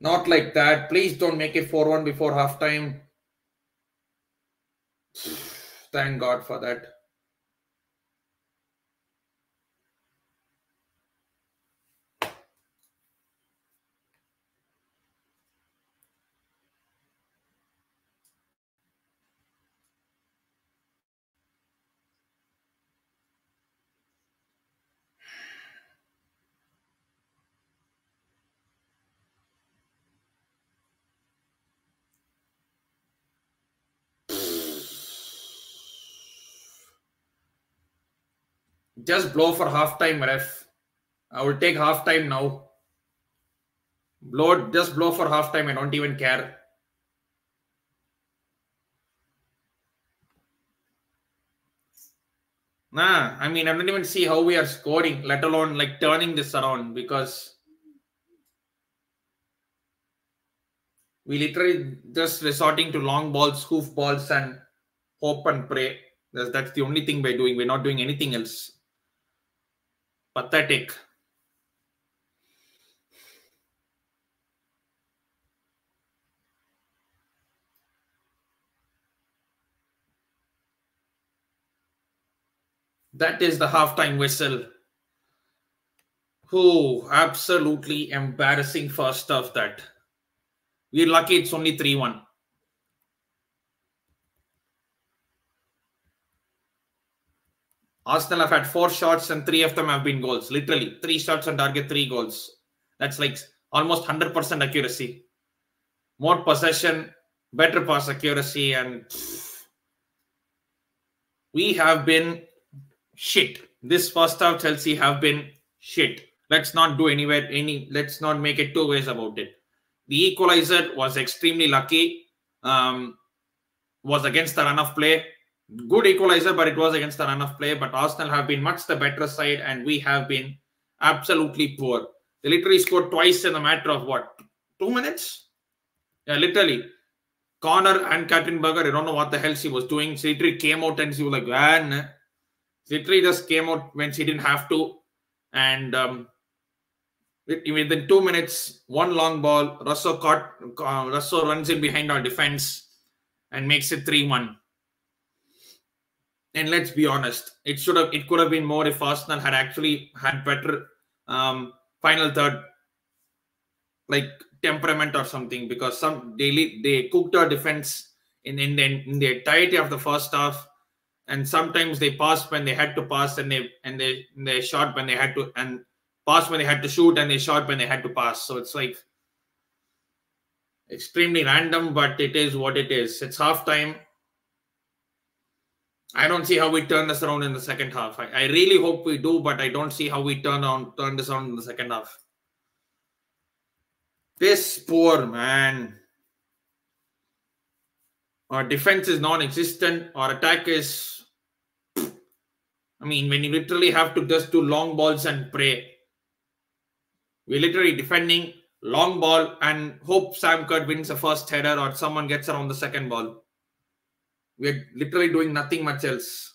Speaker 1: Not like that. Please don't make it 4-1 before halftime. Thank God for that. Just blow for halftime, ref. I will take halftime now. Just blow for halftime. I don't even care. Nah, I mean, I don't even see how we are scoring, let alone like turning this around, because we literally just resorting to long balls, hoof balls, and hope and pray. That's the only thing we're doing. We're not doing anything else. Pathetic. That is the halftime whistle. Oh, absolutely embarrassing first half that. We're lucky it's only 3-1. Arsenal have had 4 shots and 3 of them have been goals. Literally, 3 shots on target, 3 goals. That's like almost 100% accuracy. More possession, better pass accuracy, and we have been shit. This first half, Chelsea have been shit. Let's not let's not make it 2 ways about it. The equalizer was extremely lucky. Was against the run of play. Good equalizer, but it was against the run of play. But Arsenal have been much the better side, and we have been absolutely poor. They literally scored twice in a matter of what? 2 minutes? Yeah, literally. Connor and Katrinberger, I don't know what the hell she was doing. She literally came out and she was like, man. She literally just came out when she didn't have to. And within 2 minutes, one long ball, Russo runs in behind our defense and makes it 3-1. And let's be honest, it could have been more if Arsenal had actually had better final third, like temperament or something, because they cooked our defense in the entirety of the first half, and sometimes they passed when they had to pass, and they shot when they had to, and passed when they had to shoot, and they shot when they had to pass. So it's like extremely random, but it is what it is. It's halftime. I don't see how we turn this around in the second half. I really hope we do, but I don't see how we turn this around in the second half. This poor man. Our defense is non-existent. Our attack is. I mean, when you literally have to just do long balls and pray, we're literally defending long ball and hope Sam Kerr wins the first header or someone gets around the second ball. We're literally doing nothing much else.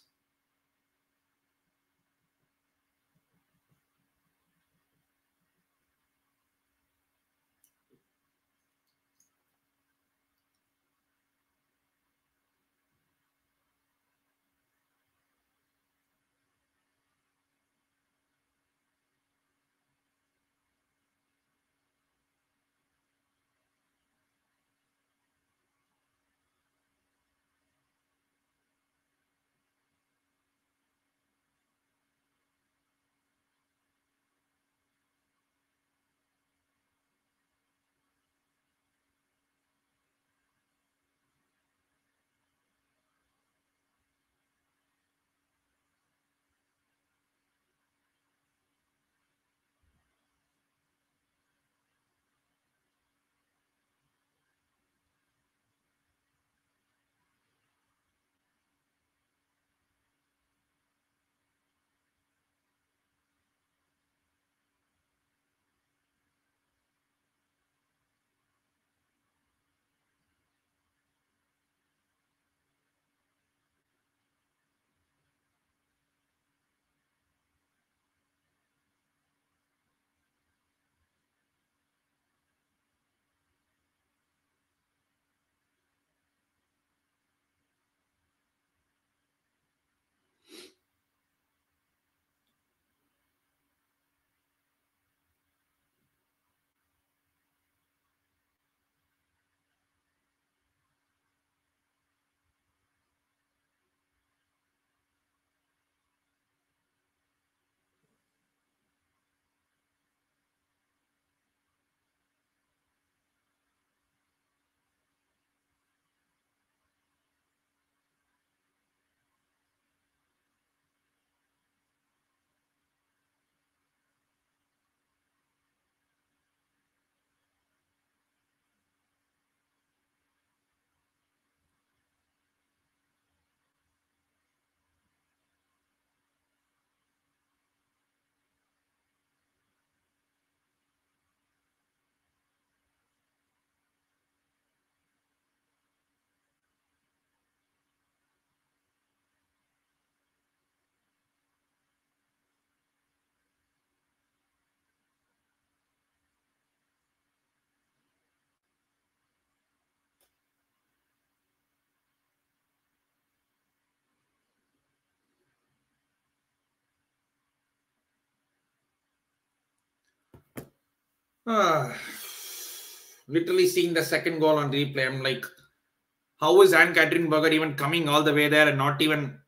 Speaker 1: Ah, literally seeing the second goal on replay, I'm like, how is Ann Catherine Berger even coming all the way there and not even.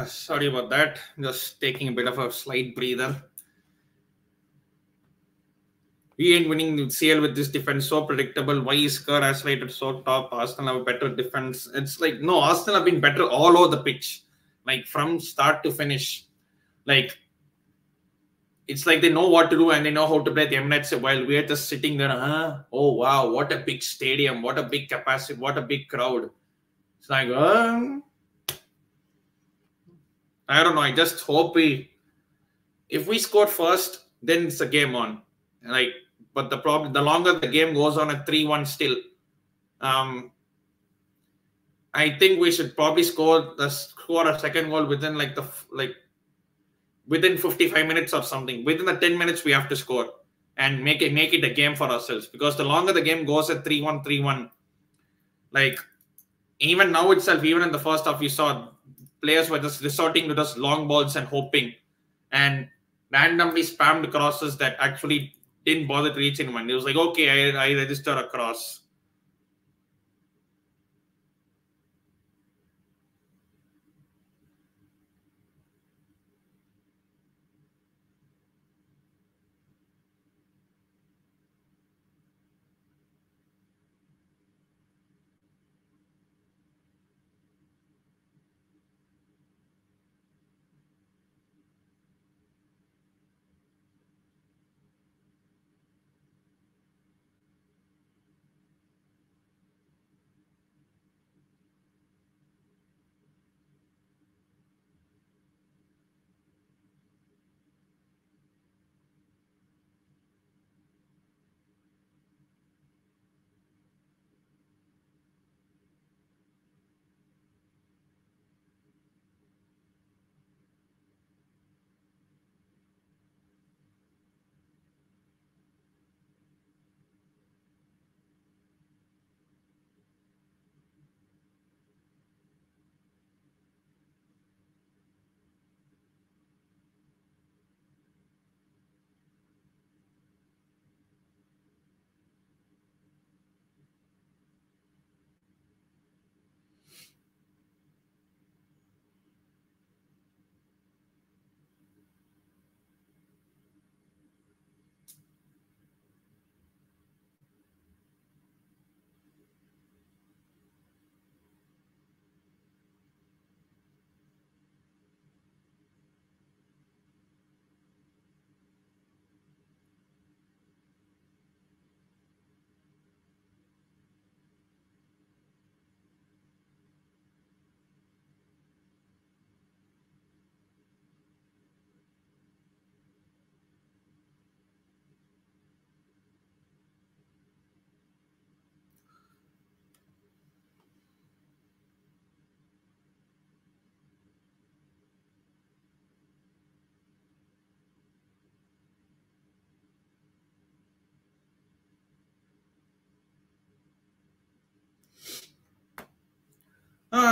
Speaker 1: Sorry about that. Just taking a bit of a slight breather. We ain't winning the CL with this defense so predictable. Why is Kerr isolated so top? Arsenal have a better defense. It's like, no, Arsenal have been better all over the pitch, like from start to finish. Like, it's like they know what to do and they know how to play the Emirates while we're just sitting there. Oh, wow, what a big stadium, what a big capacity, what a big crowd. It's like, I don't know. I just hope if we score first, then it's a game on. Like, but the problem, the longer the game goes on at 3-1 still, um, I think we should probably score a second goal within within 55 minutes or something. Within the 10 minutes, we have to score and make it a game for ourselves. Because the longer the game goes at 3-1, 3-1, like even now itself, even in the first half, we saw players were just resorting to those long balls and hoping and randomly spammed crosses that actually didn't bother to reach anyone. It was like, okay, I register a cross.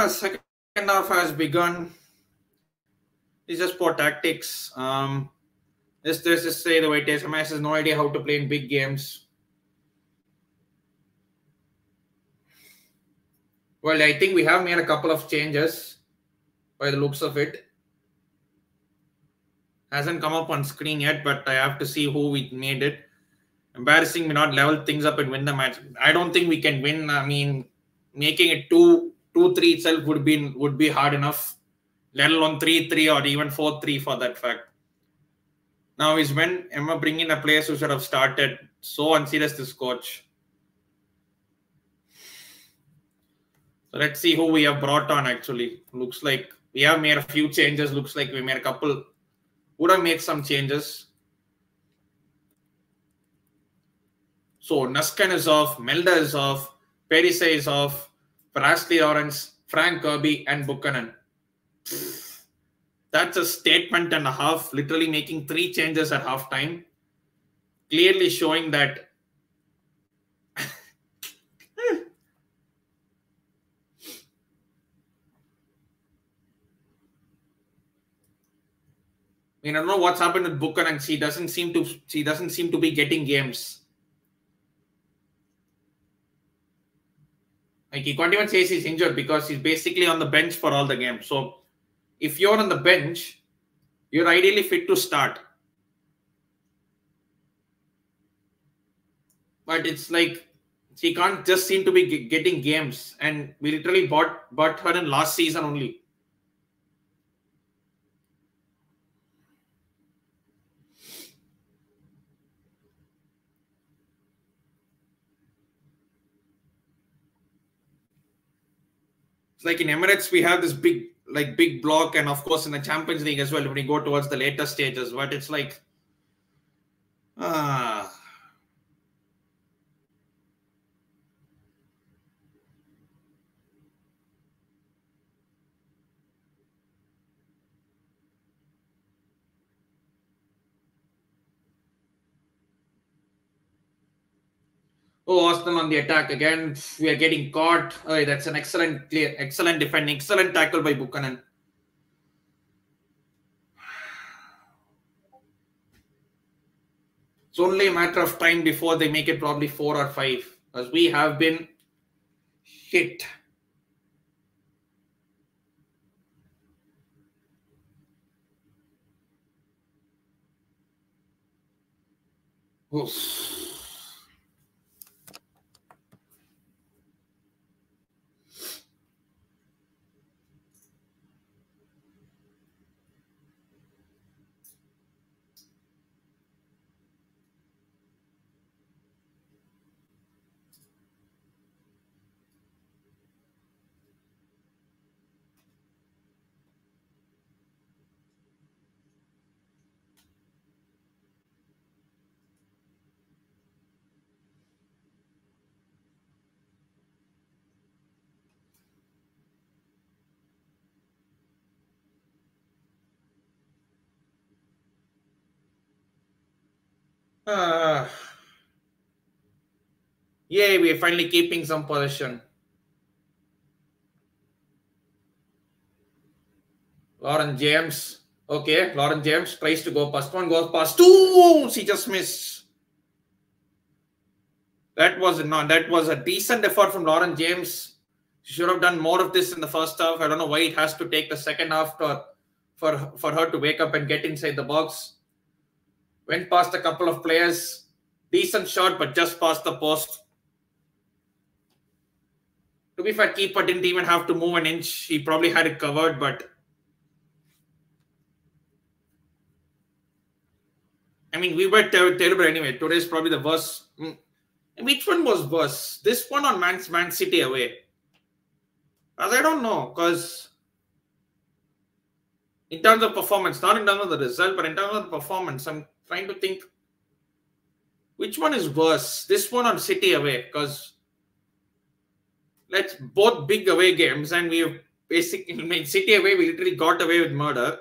Speaker 1: Second half has begun. It's just poor tactics. Let's just say the way it is. Hamas has no idea how to play in big games. Well, I think we have made a couple of changes by the looks of it. Hasn't come up on screen yet, but I have to see who we made it. Embarrassing, we not level things up and win the match. I don't think we can win. I mean, making it 2-3 itself would be hard enough, let alone 3-3 or even 4-3 for that fact. Now is when Emma bring in a players who should have started. So unserious, this coach. So let's see who we have brought on actually. Looks like we have made a few changes. Looks like we made a couple. Would have made some changes. So Nuskan is off, Melda is off, Perise is off, Ashley Lawrence, Frank Kirby, and Buchanan. That's a statement and a half, literally making 3 changes at halftime. Clearly showing that I mean, I don't know what's happened with Buchanan. She doesn't seem to be getting games. Like, you can't even say she's injured because she's basically on the bench for all the games. So if you're on the bench, you're ideally fit to start. But it's like she can't just seem to be getting games, and we literally bought her in last season only. It's like in Emirates we have this big block, and of course in the Champions League as well when we go towards the later stages. But it's like ah. Oh, Arsenal on the attack again. We are getting caught. Oh, that's an excellent clear, excellent defending, excellent tackle by Buchanan. It's only a matter of time before they make it probably 4 or 5, as we have been hit. Oof. Yeah, we're finally keeping some possession. Lauren James. Okay, Lauren James tries to go past one, goes past two. She just missed. That was a decent effort from Lauren James. She should have done more of this in the first half. I don't know why it has to take the second half for her to wake up and get inside the box. Went past a couple of players. Decent shot, but just past the post. To be fair, keeper didn't even have to move an inch. He probably had it covered, but I mean, we were terrible anyway. Today's probably the worst. Which one was worse? This one or Man City away? As I don't know, because in terms of performance, not in terms of the result, but in terms of the performance, I'm trying to think which one is worse, this one or City away? Because let's both big away games, and we've basically made City away. We literally got away with murder,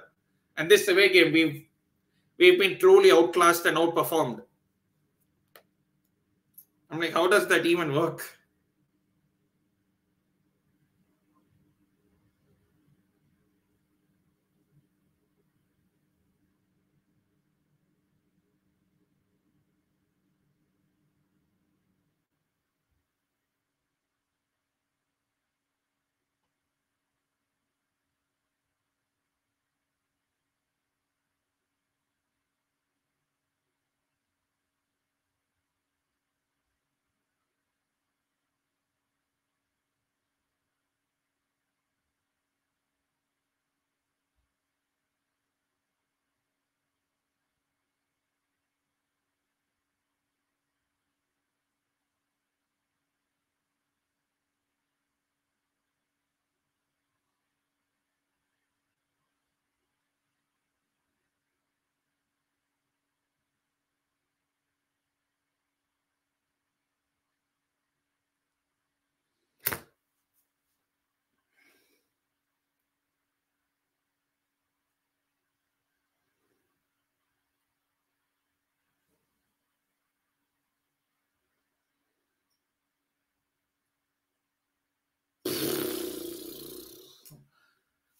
Speaker 1: and this away game we've been truly outclassed and outperformed. I'm like, how does that even work?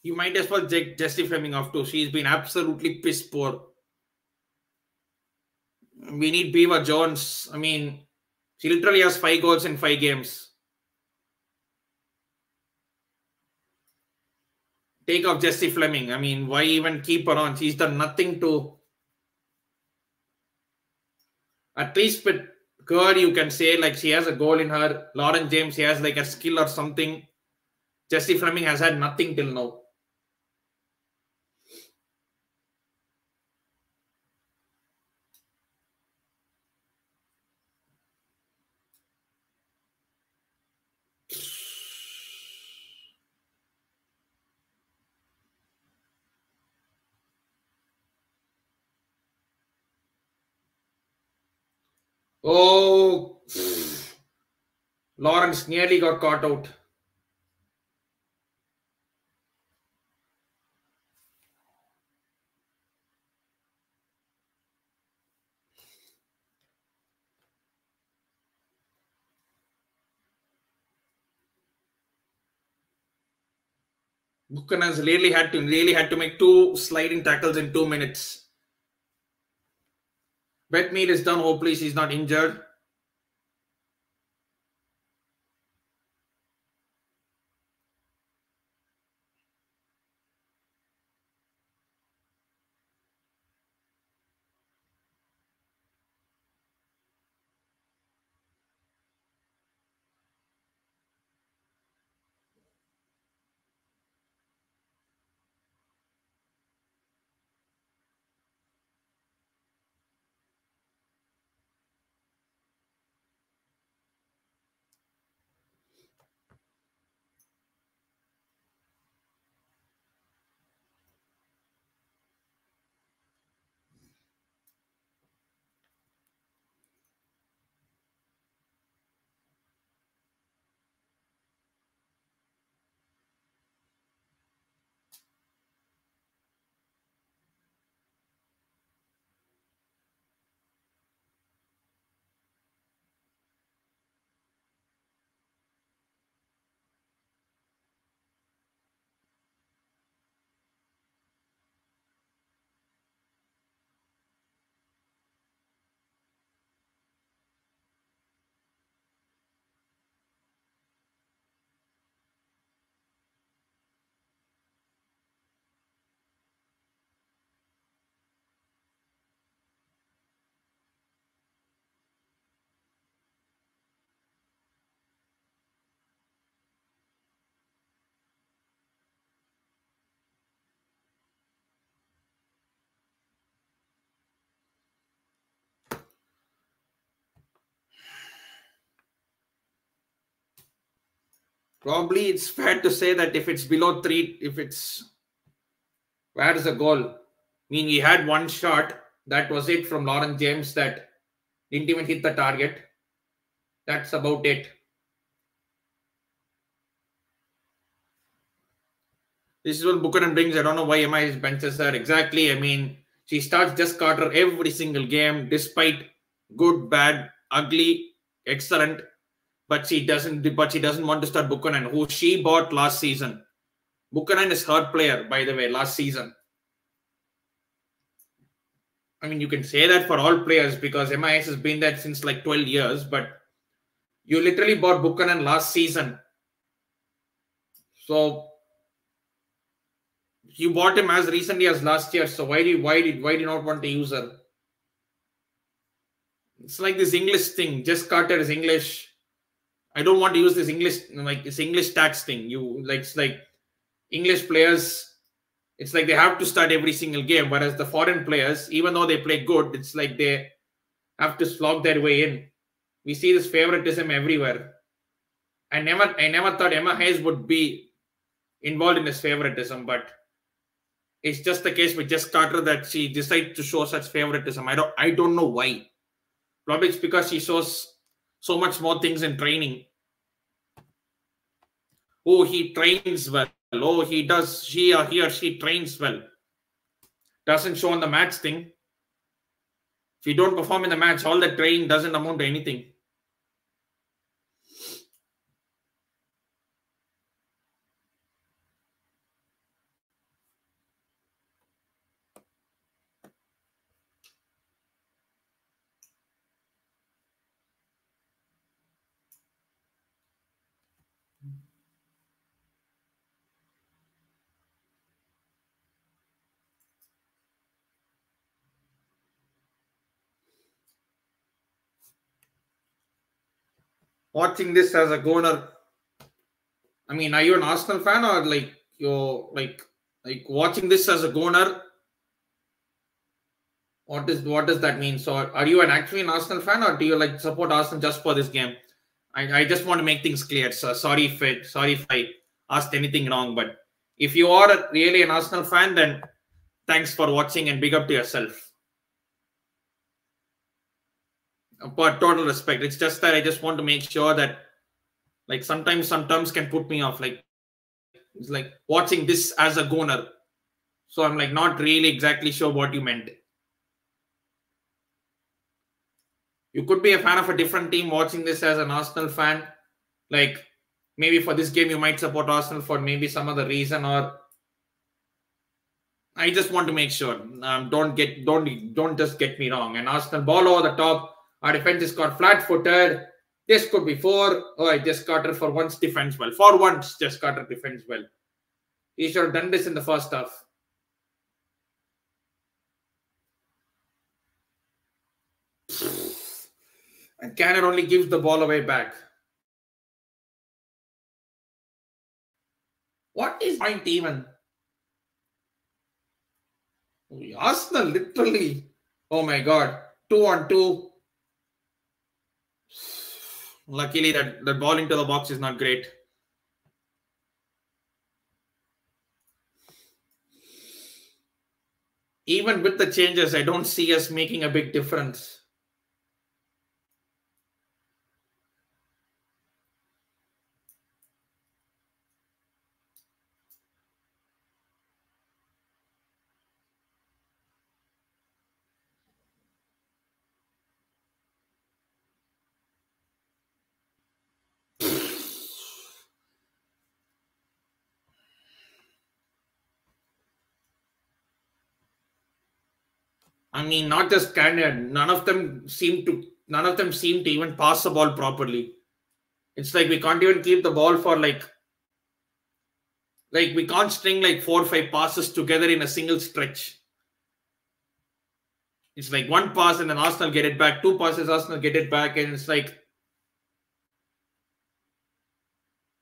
Speaker 1: You might as well take Jessie Fleming off too. She's been absolutely piss poor. We need Beaver Jones. I mean, she literally has 5 goals in 5 games. take off Jessie Fleming. I mean, why even keep her on? She's done nothing to. At least with her, you can say like she has a goal in her. Lauren James, she has like a skill or something. Jessie Fleming has had nothing till now. Oh, Lawrence nearly got caught out. Buchanan's really had to make two sliding tackles in 2 minutes. Bethmead is done. Hopefully, she's not injured. Probably it's fair to say that if it's below 3, if it's where is the goal? I mean, he had one shot. That was it from Lauren James that didn't even hit the target. That's about it. This is what Buchanan brings. I don't know why MI's benches her. Exactly. I mean, she starts Jess Carter every single game, despite good, bad, ugly, excellent. But she doesn't. But she doesn't want to start Buchanan, who she bought last season. Buchanan is her player, by the way, last season. I mean, you can say that for all players because MIS has been there since like 12 years, but you literally bought Buchanan last season. So you bought him as recently as last year. So why do you not want to use her? It's like this English thing. Jess Carter is English. I don't want to use this English tax thing. You like it's like English players. It's like they have to start every single game, whereas the foreign players, even though they play good, it's like they have to slog their way in. We see this favoritism everywhere. I never thought Emma Hayes would be involved in this favoritism, but it's just the case with Jess Carter that she decided to show such favoritism. I don't know why. Probably it's because she shows so much more things in training. Oh, he trains well. Oh, he does. He or she trains well. Doesn't show on the match thing. If you don't perform in the match, all that training doesn't amount to anything. Watching this as a goner, I mean, are you an Arsenal fan or like you're like watching this as a goner? What does that mean? So are you an actually an Arsenal fan or do you like support Arsenal just for this game? I just want to make things clear. So sorry if I asked anything wrong, but if you are really an Arsenal fan, then thanks for watching and big up to yourself. But total respect. It's just that I just want to make sure that like sometimes some terms can put me off. Like it's like watching this as a goner. So I'm like not really exactly sure what you meant. You could be a fan of a different team watching this as an Arsenal fan. Like maybe for this game you might support Arsenal for maybe some other reason, or I just want to make sure. Don't just get me wrong. And Arsenal ball over the top. Our defense is got flat-footed. This could be four. Oh, I just Carter for once defense well. For once, just Carter defense well. He should have done this in the first half. And Cannon only gives the ball away back. What is point even? Arsenal literally. Oh my god. 2-on-2. Luckily that the ball into the box is not great. Even with the changes, I don't see us making a big difference. I mean, not just Canyon. None of them seem to even pass the ball properly. It's like we can't even keep the ball for like we can't string like 4 or 5 passes together in a single stretch. It's like one pass and then Arsenal get it back, two passes, Arsenal get it back, and it's like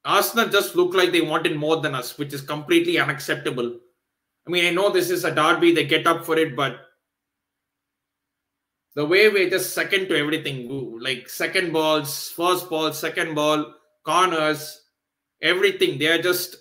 Speaker 1: Arsenal just look like they wanted more than us, which is completely unacceptable. I mean, I know this is a derby, they get up for it, but the way we're just second to everything, like second balls, first ball, second ball, corners, everything. They are just.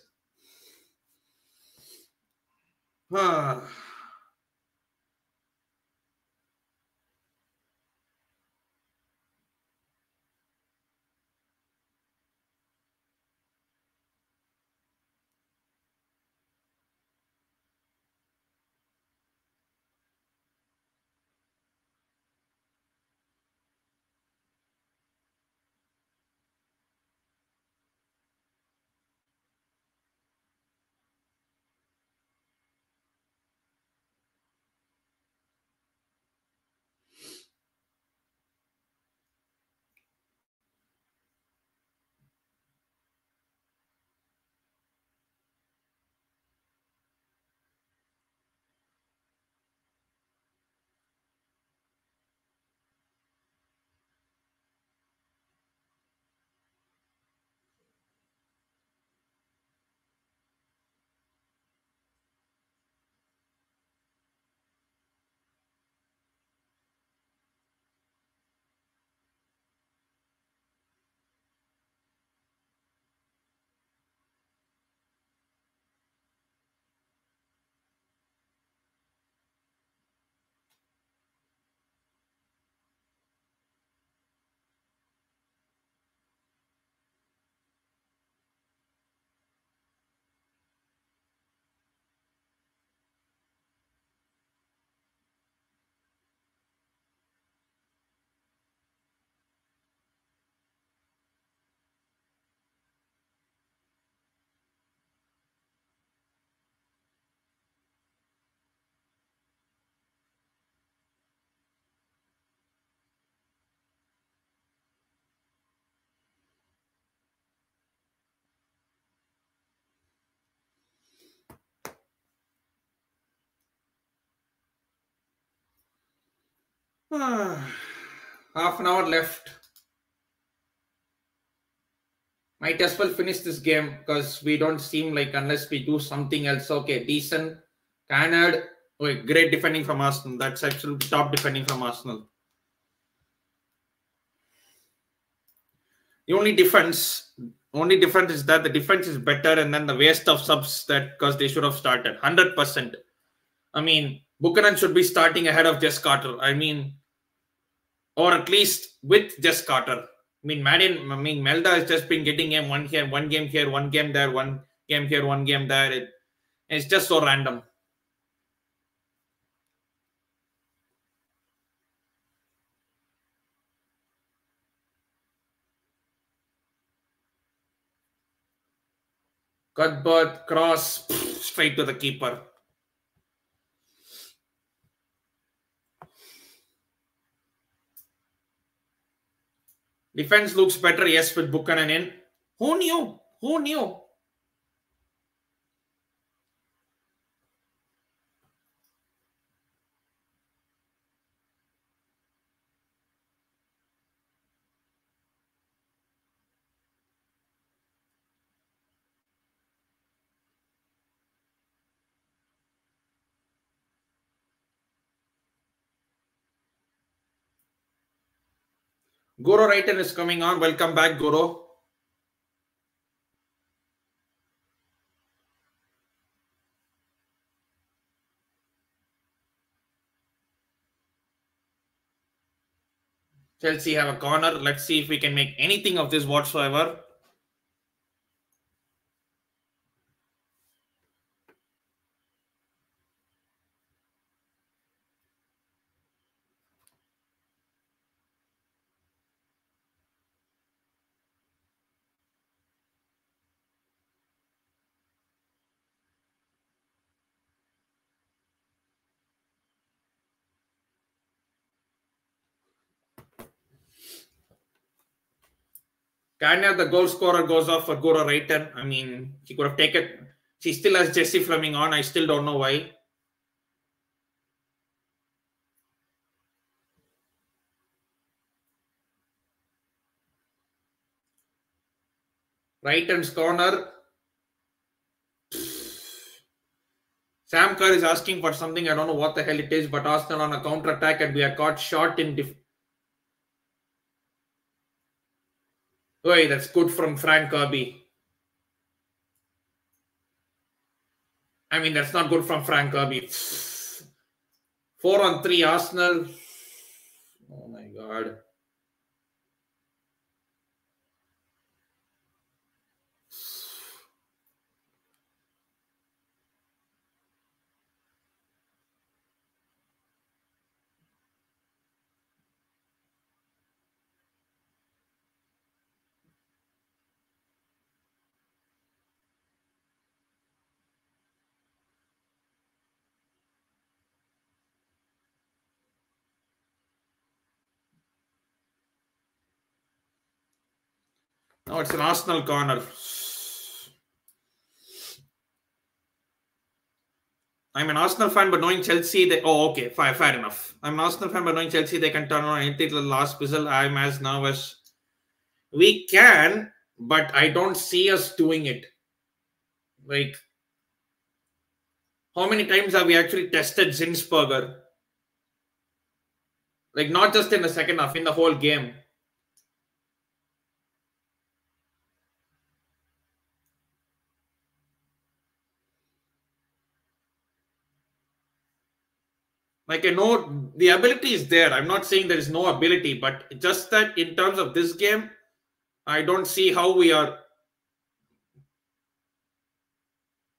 Speaker 1: Half an hour left. Might as well finish this game because we don't seem like unless we do something else. Okay, decent. Canard. Wait, great defending from Arsenal. That's actually top defending from Arsenal. The only difference is that the defense is better, and then the waste of subs that because they should have started 100%. I mean, Buchanan should be starting ahead of Jess Carter. I mean, or at least with Jess Carter. I mean, Melda has just been getting him one game here, one game there, one game here, one game there. It's just so random. Cuthbert, cross, straight to the keeper. Defense looks better, yes, with Buchanan in. Who knew? Who knew? Goro Raitan is coming on. Welcome back, Goro. Chelsea have a corner. Let's see if we can make anything of this whatsoever. Kanya, the goal scorer, goes off for Goro Raitan. I mean, he could have taken. She still has Jesse Fleming on. I still don't know why. Raitan's corner. Sam Kerr is asking for something. I don't know what the hell it is, but Arsenal on a counter attack and we are caught short in. Oh, that's good from Frank Kirby. I mean, that's not good from Frank Kirby. 4-on-3 Arsenal. Oh my God. No, it's an Arsenal corner. I'm an Arsenal fan, but knowing Chelsea, okay, fair enough. I'm an Arsenal fan, but knowing Chelsea, they can turn on anything till the last whistle. I'm as nervous. We can, but I don't see us doing it. Like, how many times have we actually tested Zinsberger? Like, not just in the second half, in the whole game. Like, I know the ability is there. I'm not saying there is no ability, but just that in terms of this game, I don't see how we are.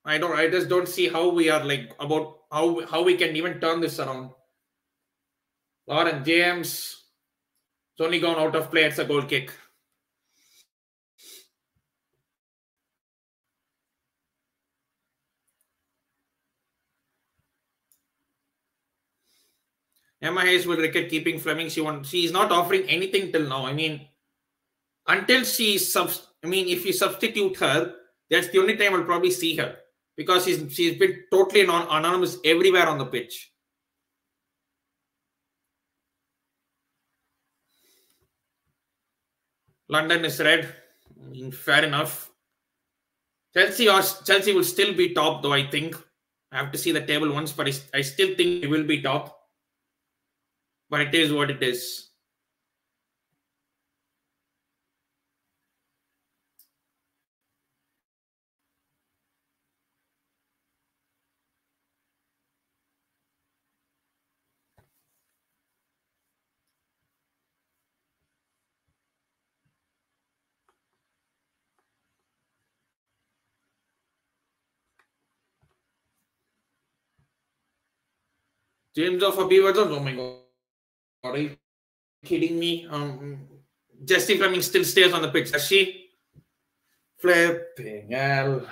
Speaker 1: I just don't see how we are like about how we can even turn this around. Lauren James, it's only gone out of play. It's a goal kick. Emma Hayes will record keeping Fleming. She's not offering anything till now. I mean, until if you substitute her, that's the only time I'll probably see her because she's been totally anonymous everywhere on the pitch. London is red. Fair enough. Chelsea will still be top, though. I think I have to see the table once, but I still think it will be top. But it is what it is. James of Beaver, oh my god. Are you kidding me? Jessie Fleming still stays on the pitch, does she? Flipping hell.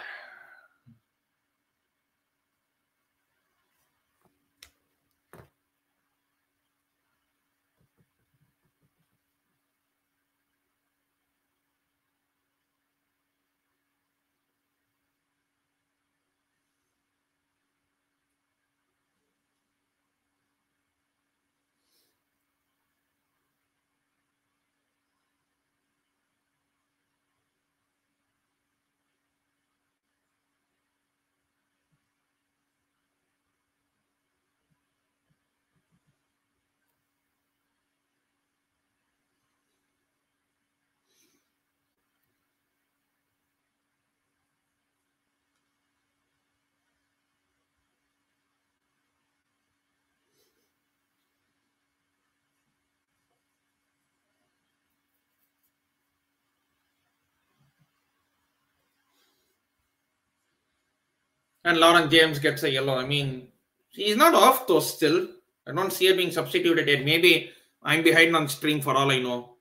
Speaker 1: And Lauren James gets a yellow. I mean, he's not off though still. I don't see her being substituted yet. Maybe I'm behind on stream for all I know.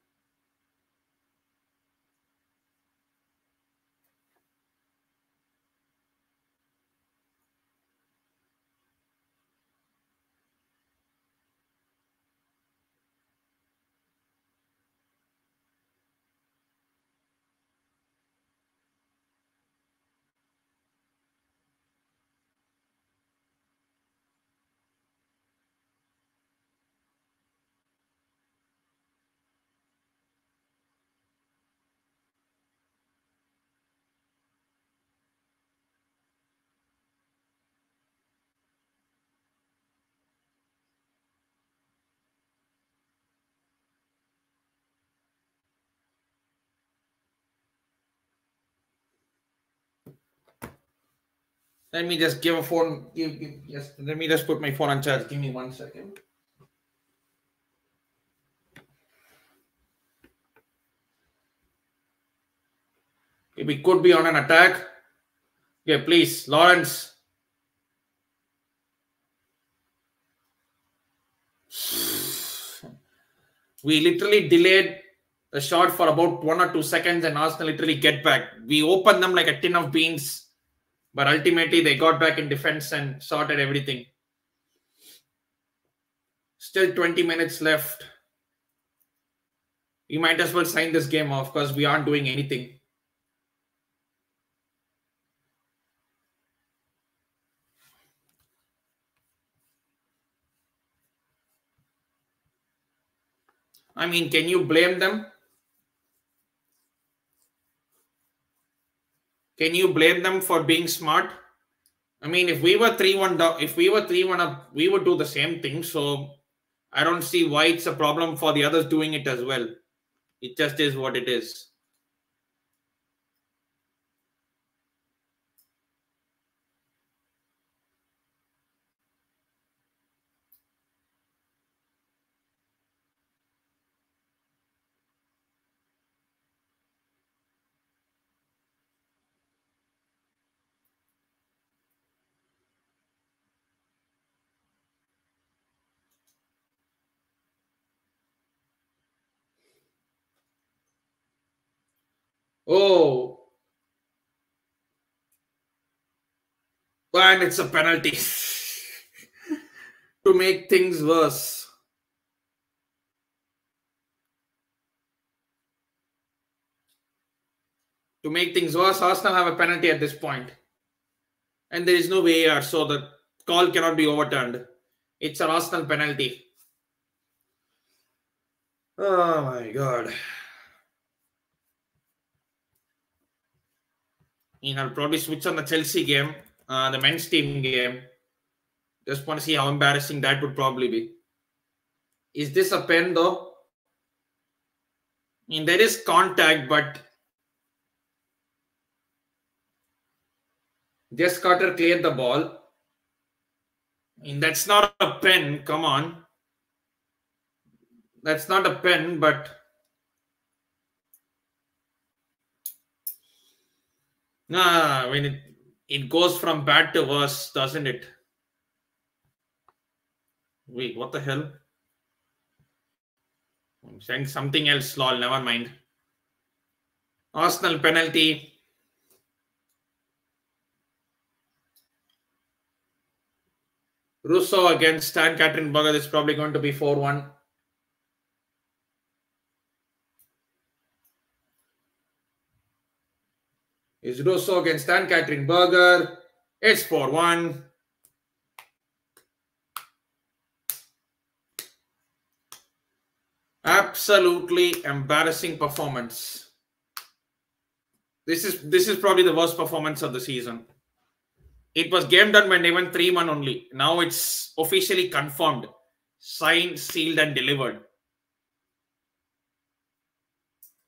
Speaker 1: Let me just give a phone. Yes, let me just put my phone on charge. Give me 1 second. We could be on an attack. Yeah, please, Lawrence. We literally delayed the shot for about 1 or 2 seconds, and Arsenal literally get back. We opened them like a tin of beans, but ultimately they got back in defense and sorted everything. Still 20 minutes left. We might as well sign this game off because we aren't doing anything. I mean, can you blame them? Can you blame them for being smart? I mean, if we were 3-1 down, if we were 3-1 up, we would do the same thing. So I don't see why it's a problem for the others doing it as well. It just is what it is. Oh, and it's a penalty to make things worse. To make things worse, Arsenal have a penalty at this point. And there is no VAR, so the call cannot be overturned. It's an Arsenal penalty. Oh my god. I'll probably switch on the Chelsea game, the men's team game. Just want to see how embarrassing that would probably be. Is this a pen though? There is contact, but Jess Carter cleared the ball. That's not a pen. Come on. That's not a pen, but when it goes from bad to worse, doesn't it? Wait, what the hell? I'm saying something else, lol. Never mind. Arsenal penalty. Russo against Stan Katrinberger. This is probably going to be 4-1. Is Russo against Stan Katrinberger? It's 4-1. Absolutely embarrassing performance. This is probably the worst performance of the season. It was game done when they went 3-1 only. Now it's officially confirmed. Signed, sealed, and delivered.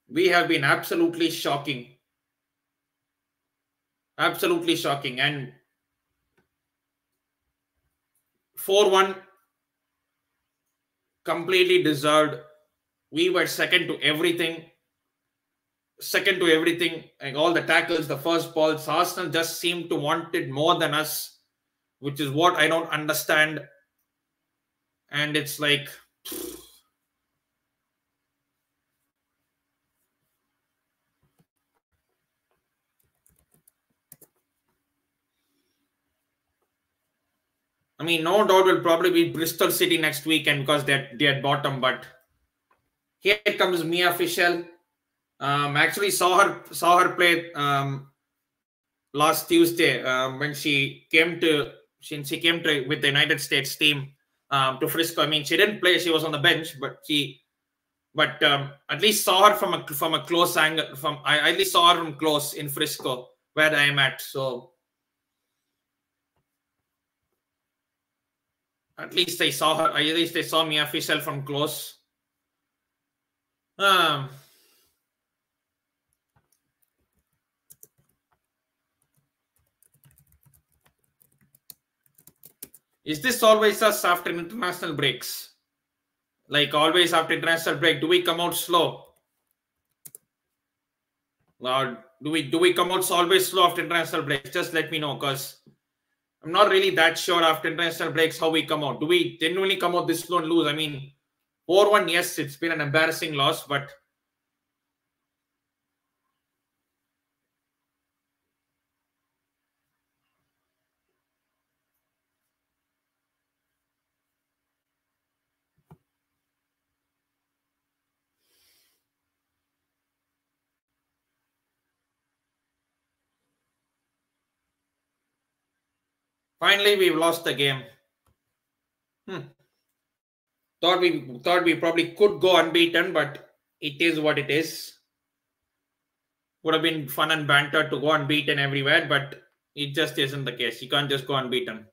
Speaker 1: We have been absolutely shocking. Absolutely shocking. And 4-1, completely deserved. We were second to everything. Like all the tackles, the first balls. Arsenal just seemed to want it more than us, which is what I don't understand. And it's like, no doubt will probably be Bristol City next weekend because they're at bottom. But here comes Mia Fischel. Actually saw her play last Tuesday when she came to with the United States team to Frisco. She didn't play; she was on the bench, but at least saw her from a close angle. I at least saw her from close in Frisco where I am at. So at least I saw her. At least I saw Mia Fischel from close. Is this always us after international breaks? Like always after international break, do we come out slow? Or do we come out always slow after international breaks? Just let me know, because I'm not really that sure after international breaks how we come out. Do we genuinely come out this slow and lose? 4-1, yes, it's been an embarrassing loss, but finally we've lost the game. Thought we probably could go unbeaten, but it is what it is. Would have been fun and banter to go unbeaten everywhere, but it just isn't the case. You can't just go unbeaten.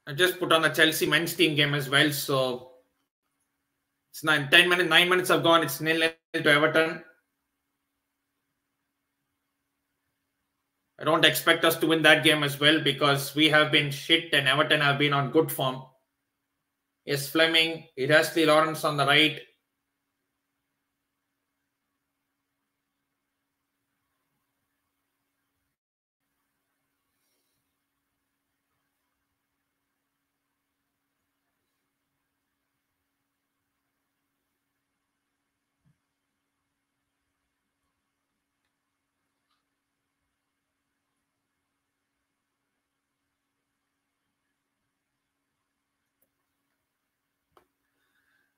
Speaker 1: I just put on the Chelsea men's team game as well, so it's 9 minutes have gone. It's 0-0 to Everton. I don't expect us to win that game as well because we have been shit and Everton have been on good form. Yes, Fleming, Erasli Lawrence on the right.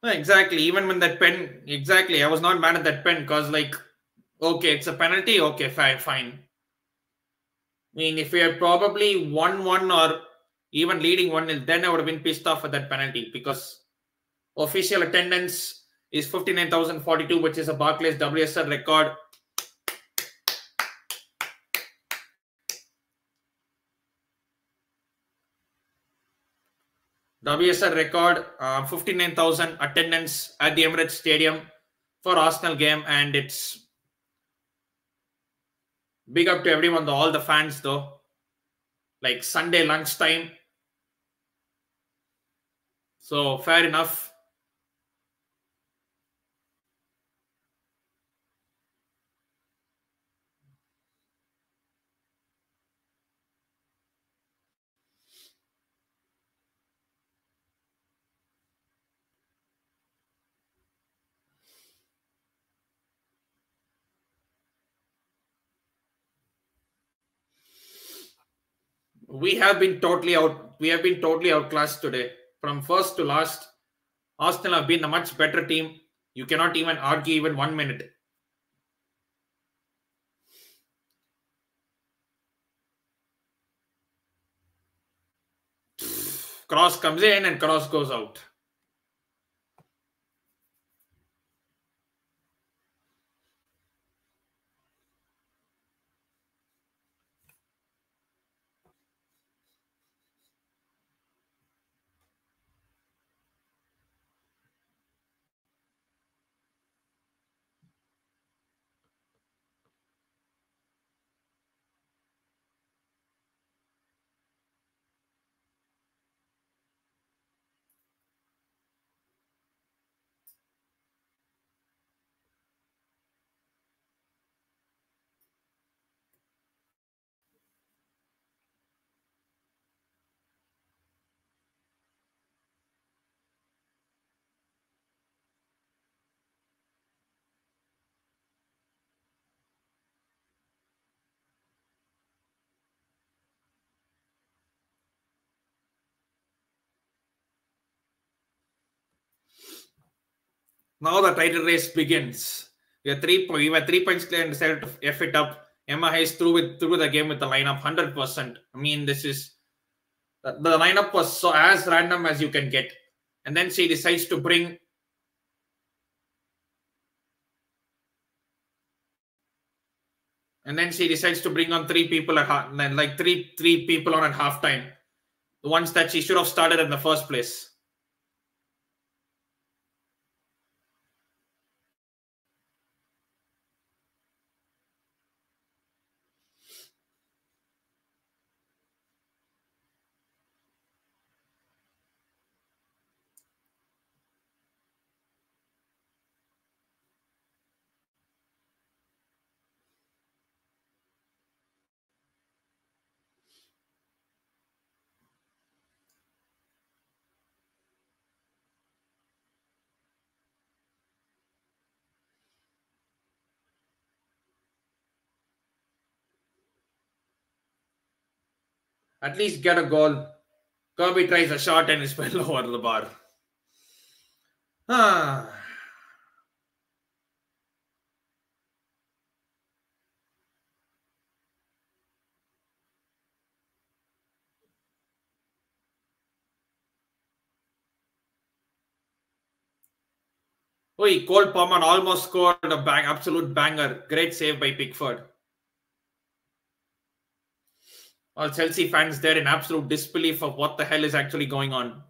Speaker 1: Exactly. Even when that pen, exactly, I was not mad at that pen because, like, okay, it's a penalty. Okay, fine, fine. I mean, if we had probably won one or even leading 1-0, then I would have been pissed off at that penalty because official attendance is 59,042, which is a Barclays WSL record. WSL record, 59,000 attendance at the Emirates Stadium for Arsenal game, and it's big up to everyone, though, all the fans, though. Like Sunday lunchtime, so fair enough. We have been totally out. We have been totally outclassed today, from first to last. Arsenal have been a much better team. You cannot even argue even 1 minute. Cross comes in and cross goes out. Now the title race begins. We were 3 points clear and decided to F it up. Emma Hayes through the game with the lineup 100%. I mean, this is the lineup was so as random as you can get. And then she decides to bring on three people at like three people on at halftime. The ones that she should have started in the first place. At least get a goal. Kirby tries a shot and is well over the bar. Ah. Oi, Cole Palmer almost scored a absolute banger. Great save by Pickford. All Chelsea fans there in absolute disbelief of what the hell is actually going on.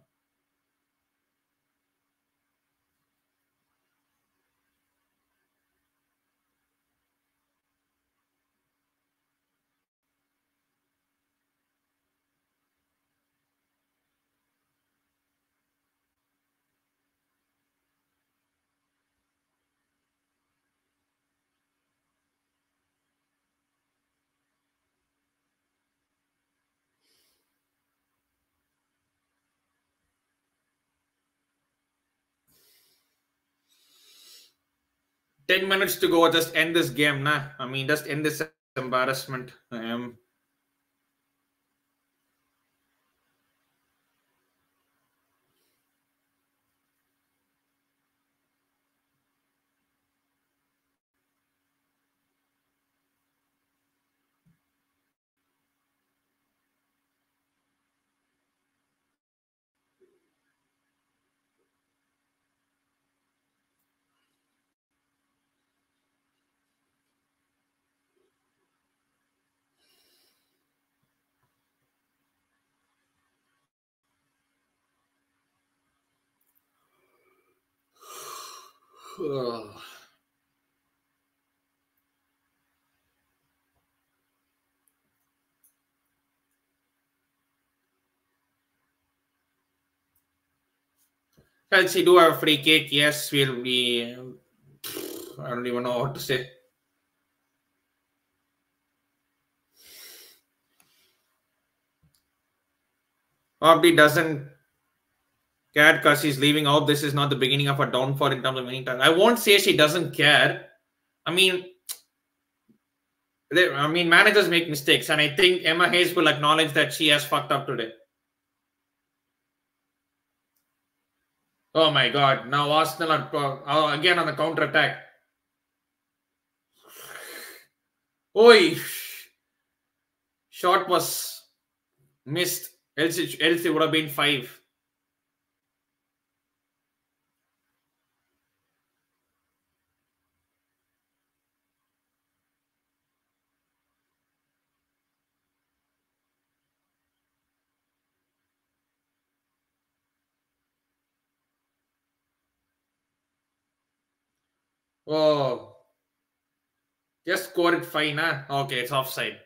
Speaker 1: Ten minutes to go. Just end this game, nah. I mean, just end this embarrassment. Chelsea do have a free kick. Yes, we'll be. I don't even know what to say. Probably doesn't care because she's leaving out. This is not the beginning of a downfall in terms of winning time. I won't say she doesn't care. I mean, managers make mistakes, and I think Emma Hayes will acknowledge that she has fucked up today. Oh my God! Now Arsenal are again on the counter attack. Oi! Shot was missed. Else it would have been 5. Oh, just score it fine, huh? Okay, it's offside.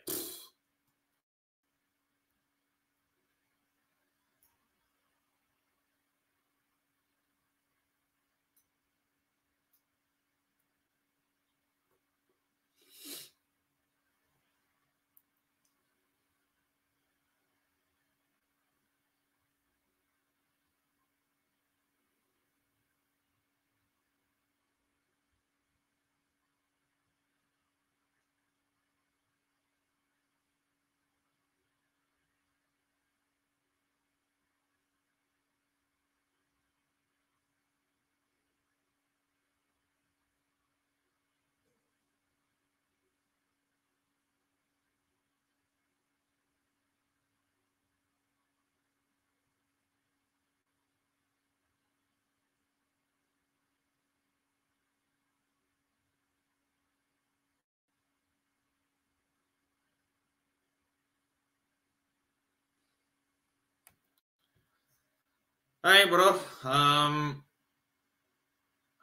Speaker 1: Hi, bro.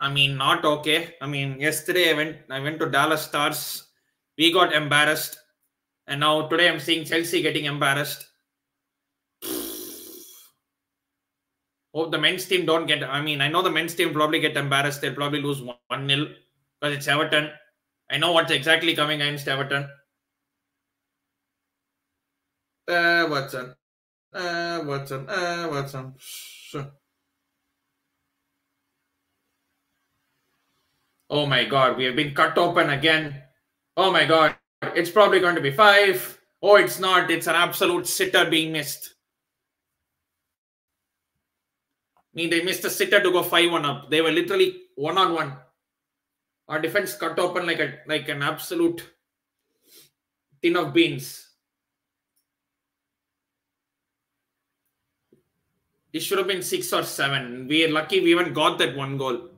Speaker 1: Not okay. Yesterday I went to Dallas Stars. We got embarrassed, and now today I'm seeing Chelsea getting embarrassed. Hope the men's team don't get. I know the men's team probably get embarrassed. They'll probably lose 1-0 because it's Everton. I know what's exactly coming against Everton. Watson. Watson. Oh my God, we have been cut open again. Oh my God, it's probably going to be 5. Oh, it's not. It's an absolute sitter being missed. They missed a sitter to go 5-1 up. They were literally 1-on-1. Our defense cut open like an absolute tin of beans. It should have been 6 or 7. We are lucky we even got that 1 goal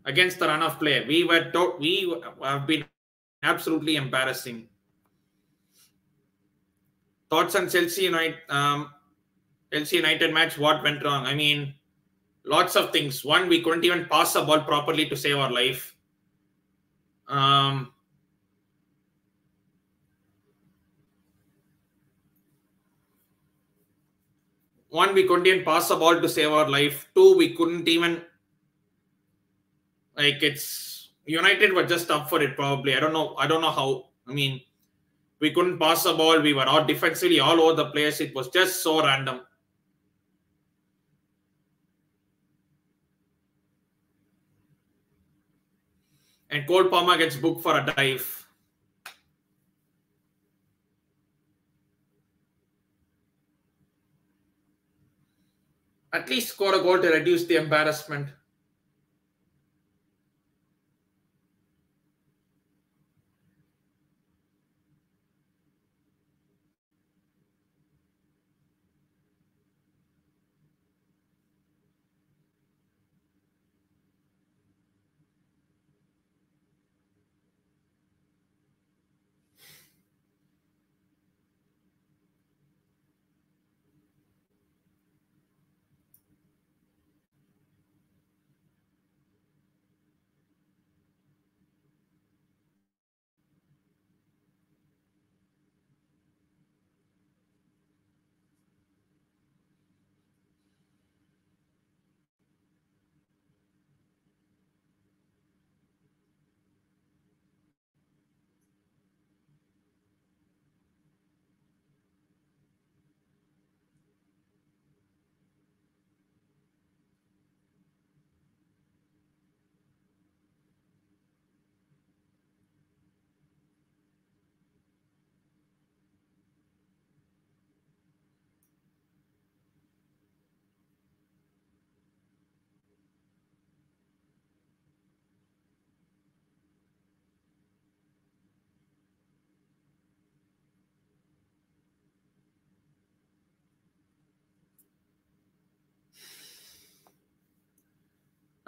Speaker 1: against the run of play. We have been absolutely embarrassing. Thoughts on Chelsea United? Chelsea United match. What went wrong? Lots of things. One, we couldn't even pass the ball properly to save our life. One, we couldn't even pass the ball to save our life. Two, we couldn't even it's United were just up for it probably. I don't know how. We couldn't pass the ball. We were out defensively all over the place. It was just so random. And Cole Palmer gets booked for a dive. At least score a goal to reduce the embarrassment.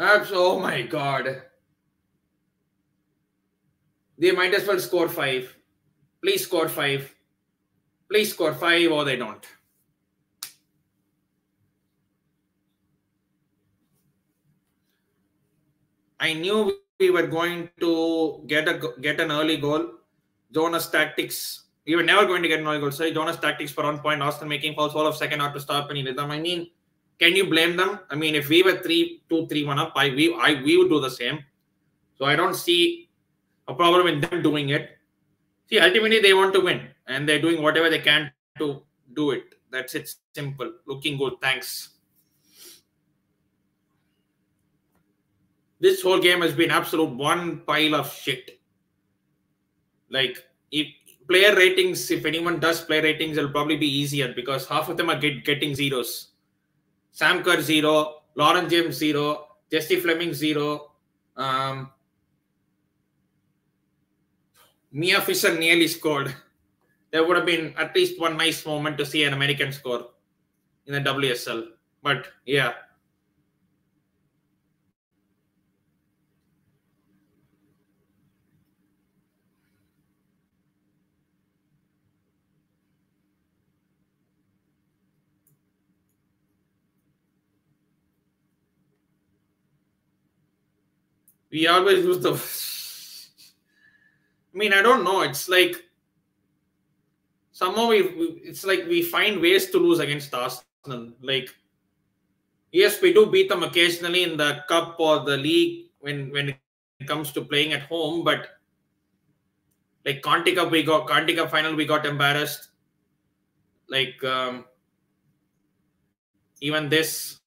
Speaker 1: Oh my god. They might as well score five. Please score five. Please score five, or they don't. I knew we were going to get an early goal. Jonas tactics. We were never going to get an early goal. Sorry, Jonas tactics for 1 point. Austin making false all of second half to stop any rhythm. I mean, can you blame them? I mean, if we were 3-2, 3-1 up, we would do the same. So I don't see a problem in them doing it. See, ultimately they want to win, and they're doing whatever they can to do it. That's it. Simple. Looking good. Thanks. This whole game has been absolute one pile of shit. Like, if player ratings, if anyone does player ratings, it'll probably be easier because half of them are getting zeros. Sam Kerr 0, Lauren James 0, Jesse Fleming 0, Mia Fisher nearly scored. There would have been at least one nice moment to see an American score in the WSL. But yeah, we always lose the. I mean, I don't know. It's like somehow it's like we find ways to lose against Arsenal. Like, yes, we do beat them occasionally in the cup or the league when it comes to playing at home, but like Conti Cup final, we got embarrassed. Like even this,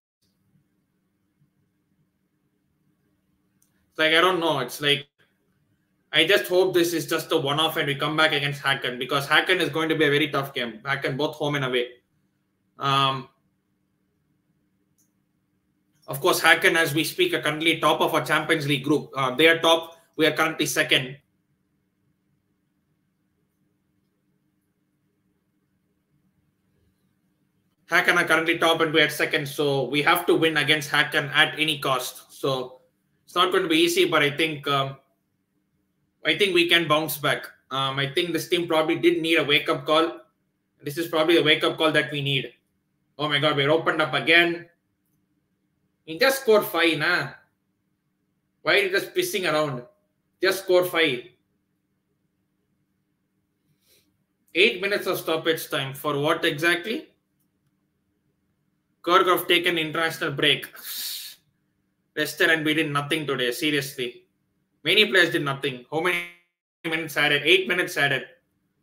Speaker 1: like I don't know. It's like I just hope this is just a one-off and we come back against Hacken because Hacken is going to be a very tough game. Hacken both home and away. Um, of course, Hacken as we speak are currently top of our Champions League group. They are top. We are currently second. Hacken are currently top and we are second, so we have to win against Hacken at any cost. So it's not going to be easy, but I think we can bounce back. I think this team probably did need a wake up call. This is probably the wake up call that we need. Oh my god, we're opened up again. He just scored five, nah. Why are you just pissing around? Just score five. 8 minutes of stoppage time. For what exactly? Kurgrove taken international break. Rested and we did nothing today. Seriously. Many players did nothing. How many minutes added? 8 minutes added.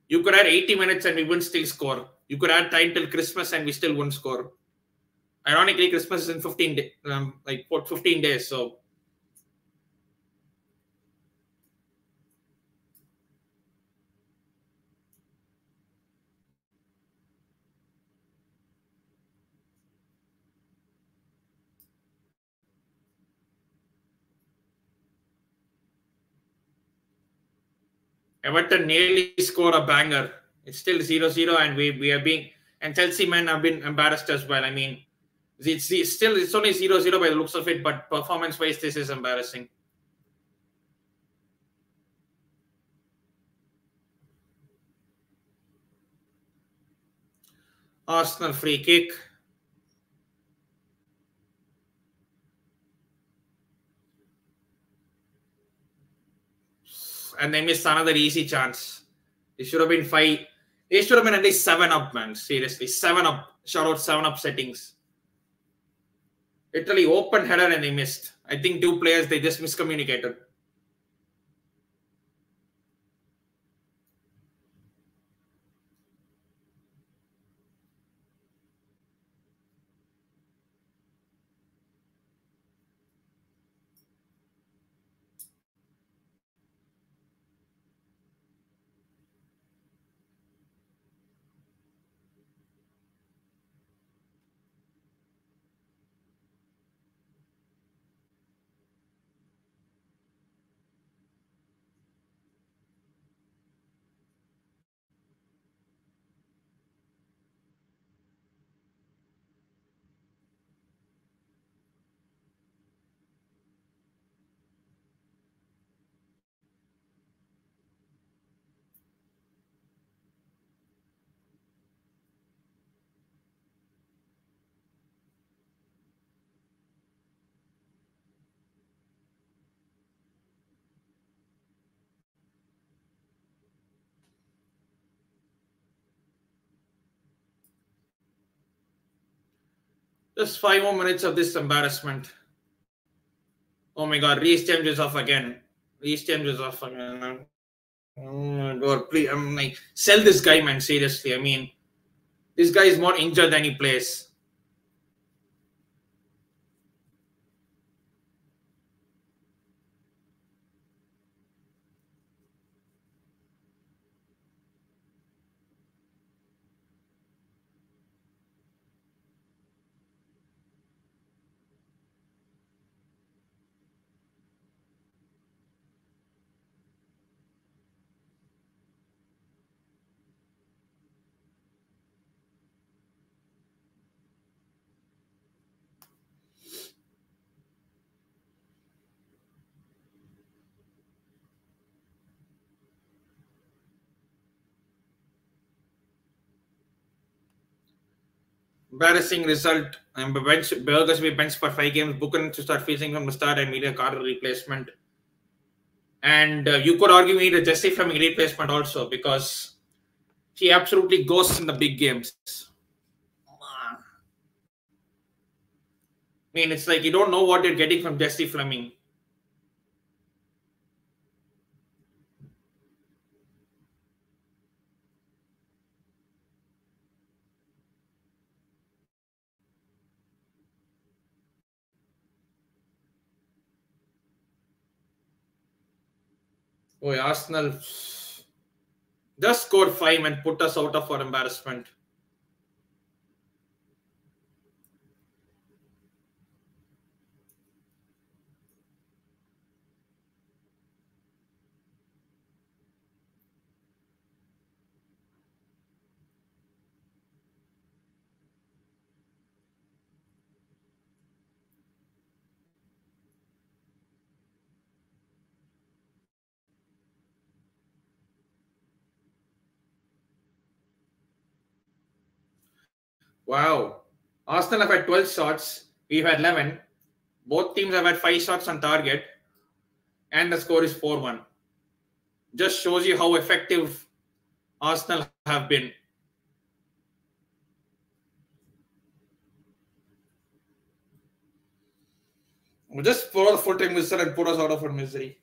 Speaker 1: You could add 80 minutes and we wouldn't still score. You could add time till Christmas and we still wouldn't score. Ironically, Christmas is in 15 days, like 15 days. So Everton nearly score a banger. It's still 0-0 and we are being and Chelsea men have been embarrassed as well. I mean, it's only 0-0 by the looks of it, but performance wise, this is embarrassing. Arsenal free kick. And they missed another easy chance. It should have been five. They should have been at least 7 up, man. Seriously, 7 up. Shout out 7 up settings. Literally open header and they missed. I think two players, they just miscommunicated. Just 5 more minutes of this embarrassment. Oh my God, Reece James is off again. Reece James is off again. God, please, I'm like, sell this guy, man. Seriously, I mean, this guy is more injured than he plays. Embarrassing result. Burgers will be benched for 5 games. Buchanan to start facing from the start and Meadow Carter replacement. And you could argue we need a Jesse Fleming replacement also because he absolutely goes in the big games. I mean, it's like you don't know what you're getting from Jesse Fleming. Oh, Arsenal just scored 5 and put us out of our embarrassment. Wow. Arsenal have had 12 shots. We've had 11. Both teams have had 5 shots on target. And the score is 4-1. Just shows you how effective Arsenal have been. Just follow the full-time whistle and put us out of our misery.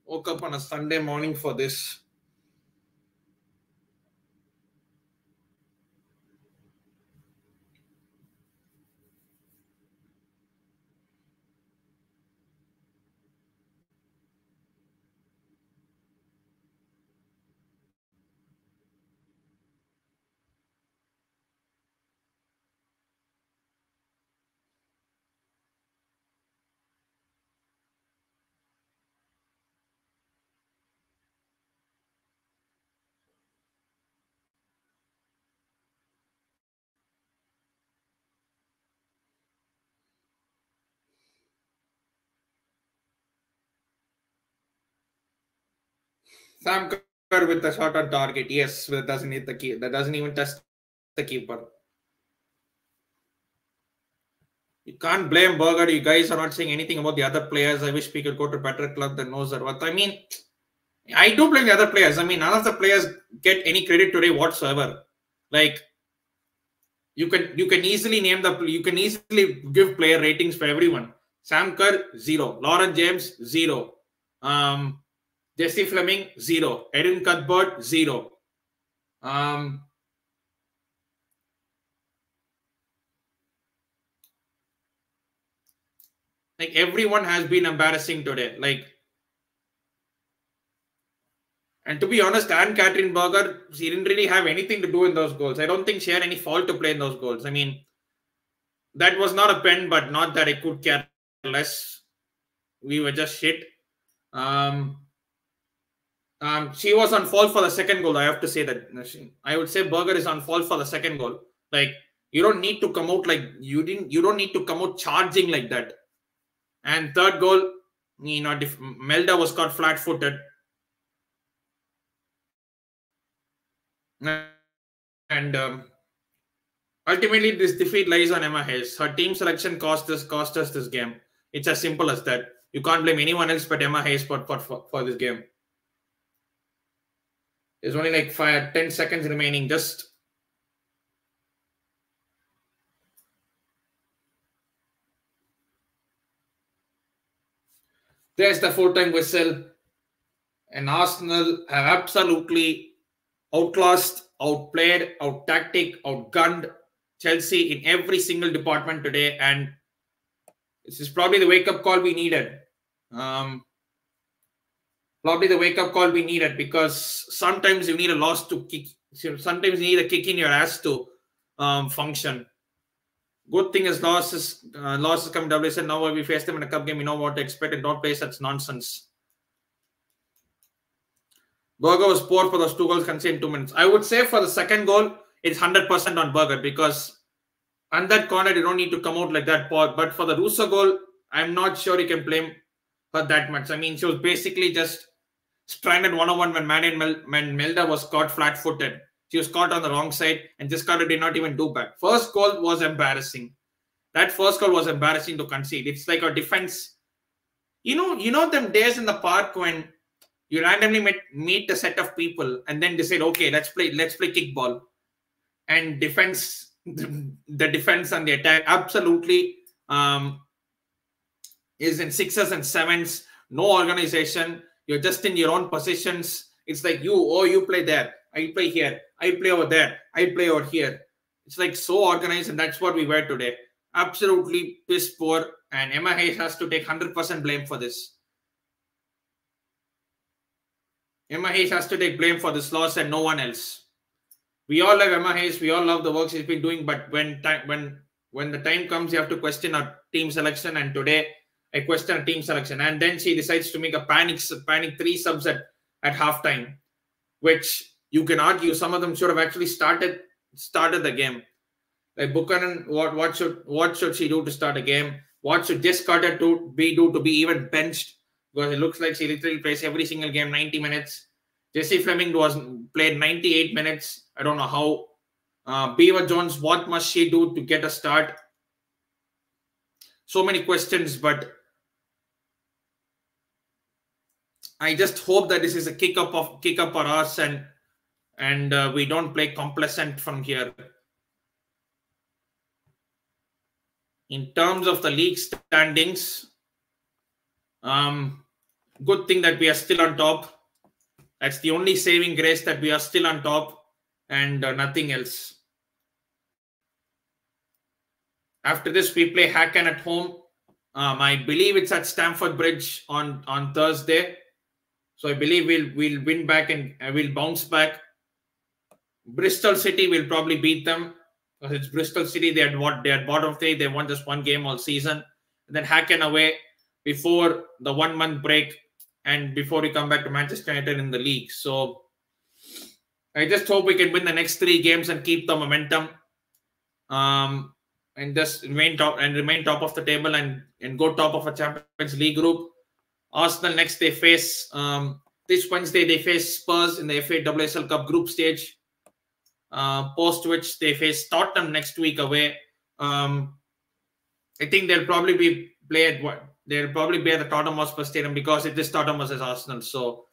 Speaker 1: Woke up on a Sunday morning for this. Sam Kerr with the shot on target. Yes, that doesn't hit the key. That doesn't even touch the keeper. You can't blame Berger. You guys are not saying anything about the other players. I wish we could go to better club than knows what. I mean, I do blame the other players. I mean, none of the players get any credit today whatsoever. Like, you can easily give player ratings for everyone. Sam Kerr, 0. Lauren James, 0. Jesse Fleming, 0. Erin Cuthbert, 0. Like everyone has been embarrassing today. Like, and to be honest, Anne-Catherine Berger, she didn't really have anything to do in those goals. I don't think she had any fault to play in those goals. I mean, that was not a pen, but not that I could care less. We were just shit. She was on fault for the second goal. I have to say that. I would say Berger is on fault for the second goal. Like, you don't need to come out like you don't need to come out charging like that. And third goal, Melda was caught flat-footed. And ultimately, this defeat lies on Emma Hayes. Her team selection cost us this game. It's as simple as that. You can't blame anyone else but Emma Hayes for this game. There's only like 10 seconds remaining. Just There's the full-time whistle. And Arsenal have absolutely outclassed, outplayed, out-tactic, outgunned Chelsea in every single department today. And this is probably the wake-up call we needed. Probably the wake-up call we needed, because sometimes you need a loss to kick. Sometimes you need a kick in your ass to function. Good thing is losses come WSL. Now when we face them in a cup game, you know what to expect and don't play such nonsense. Berger was poor for those 2 goals conceded in 2 minutes. I would say for the second goal, it's 100% on Berger, because on that corner, you don't need to come out like that. But for the Russo goal, I'm not sure you can blame her that much. I mean, she was basically just stranded one-on-one when Meadow was caught flat-footed. She was caught on the wrong side, and this corner did not even do back. First goal was embarrassing. That first goal was embarrassing to concede. It's like our defense. You know them days in the park when you randomly meet a set of people and then decide, okay, let's play kickball. And defense, the defense and the attack absolutely is in 6s and 7s. No organization. You're just in your own positions. It's like you play there. I play here. I play over there. I play over here. It's like so organized, and that's what we were today. Absolutely piss poor, and Emma Hayes has to take 100% blame for this. Emma Hayes has to take blame for this loss and no one else. We all love Emma Hayes. We all love the work she's been doing, but when the time comes, you have to question our team selection, and today I question our team selection. And then she decides to make a panic 3 subs at halftime, which you can argue some of them should have actually started the game. Like Buchanan, what should she do to start a game? What should Jess Carter do to be even benched? Because it looks like she literally plays every single game 90 minutes. Jessie Fleming played 98 minutes. I don't know how. Beaver Jones, what must she do to get a start? So many questions, but I just hope that this is a kick up for us, and we don't play complacent from here. In terms of the league standings, good thing that we are still on top. That's the only saving grace, that we are still on top, and nothing else. After this, we play Hacken at home. I believe it's at Stamford Bridge on Thursday. So I believe we'll win back and we'll bounce back. Bristol City will probably beat them, because it's Bristol City. They had bottom three. They won just 1 game all season. And then Hacken away before the 1 month break, and before we come back to Manchester United in the league. So I just hope we can win the next 3 games and keep the momentum, and just remain top of the table and go top of a Champions League group. Arsenal next, they face this Wednesday, they face Spurs in the FA WSL Cup group stage. Post which they face Tottenham next week away. I think they'll probably be at the Tottenham Hotspur Stadium, because it is Tottenham versus Arsenal. So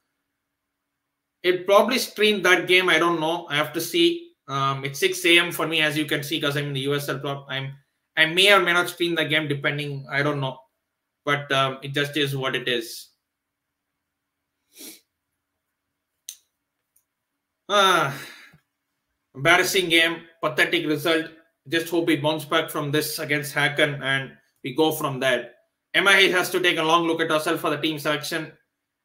Speaker 1: it'll probably stream that game. I don't know. I have to see. It's 6 a.m. for me, as you can see, because I'm in the USL. I may or may not stream the game, depending. I don't know. But it just is what it is. Embarrassing game, pathetic result. Just hope we bounce back from this against Hacken, and we go from there. Emma Hayes has to take a long look at herself for the team selection,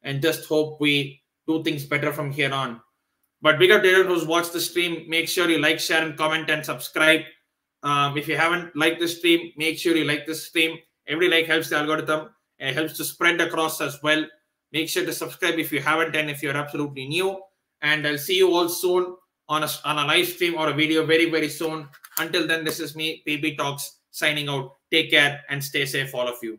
Speaker 1: and just hope we do things better from here on. But big up to everyone who's watched the stream. Make sure you like, share, and comment, and subscribe. If you haven't liked the stream, make sure you like the stream. Every like helps the algorithm, and it helps to spread across as well. Make sure to subscribe if you haven't, and if you're absolutely new. And I'll see you all soon on a live stream or a video very, very soon. Until then, this is me, PB Talks, signing out. Take care and stay safe, all of you.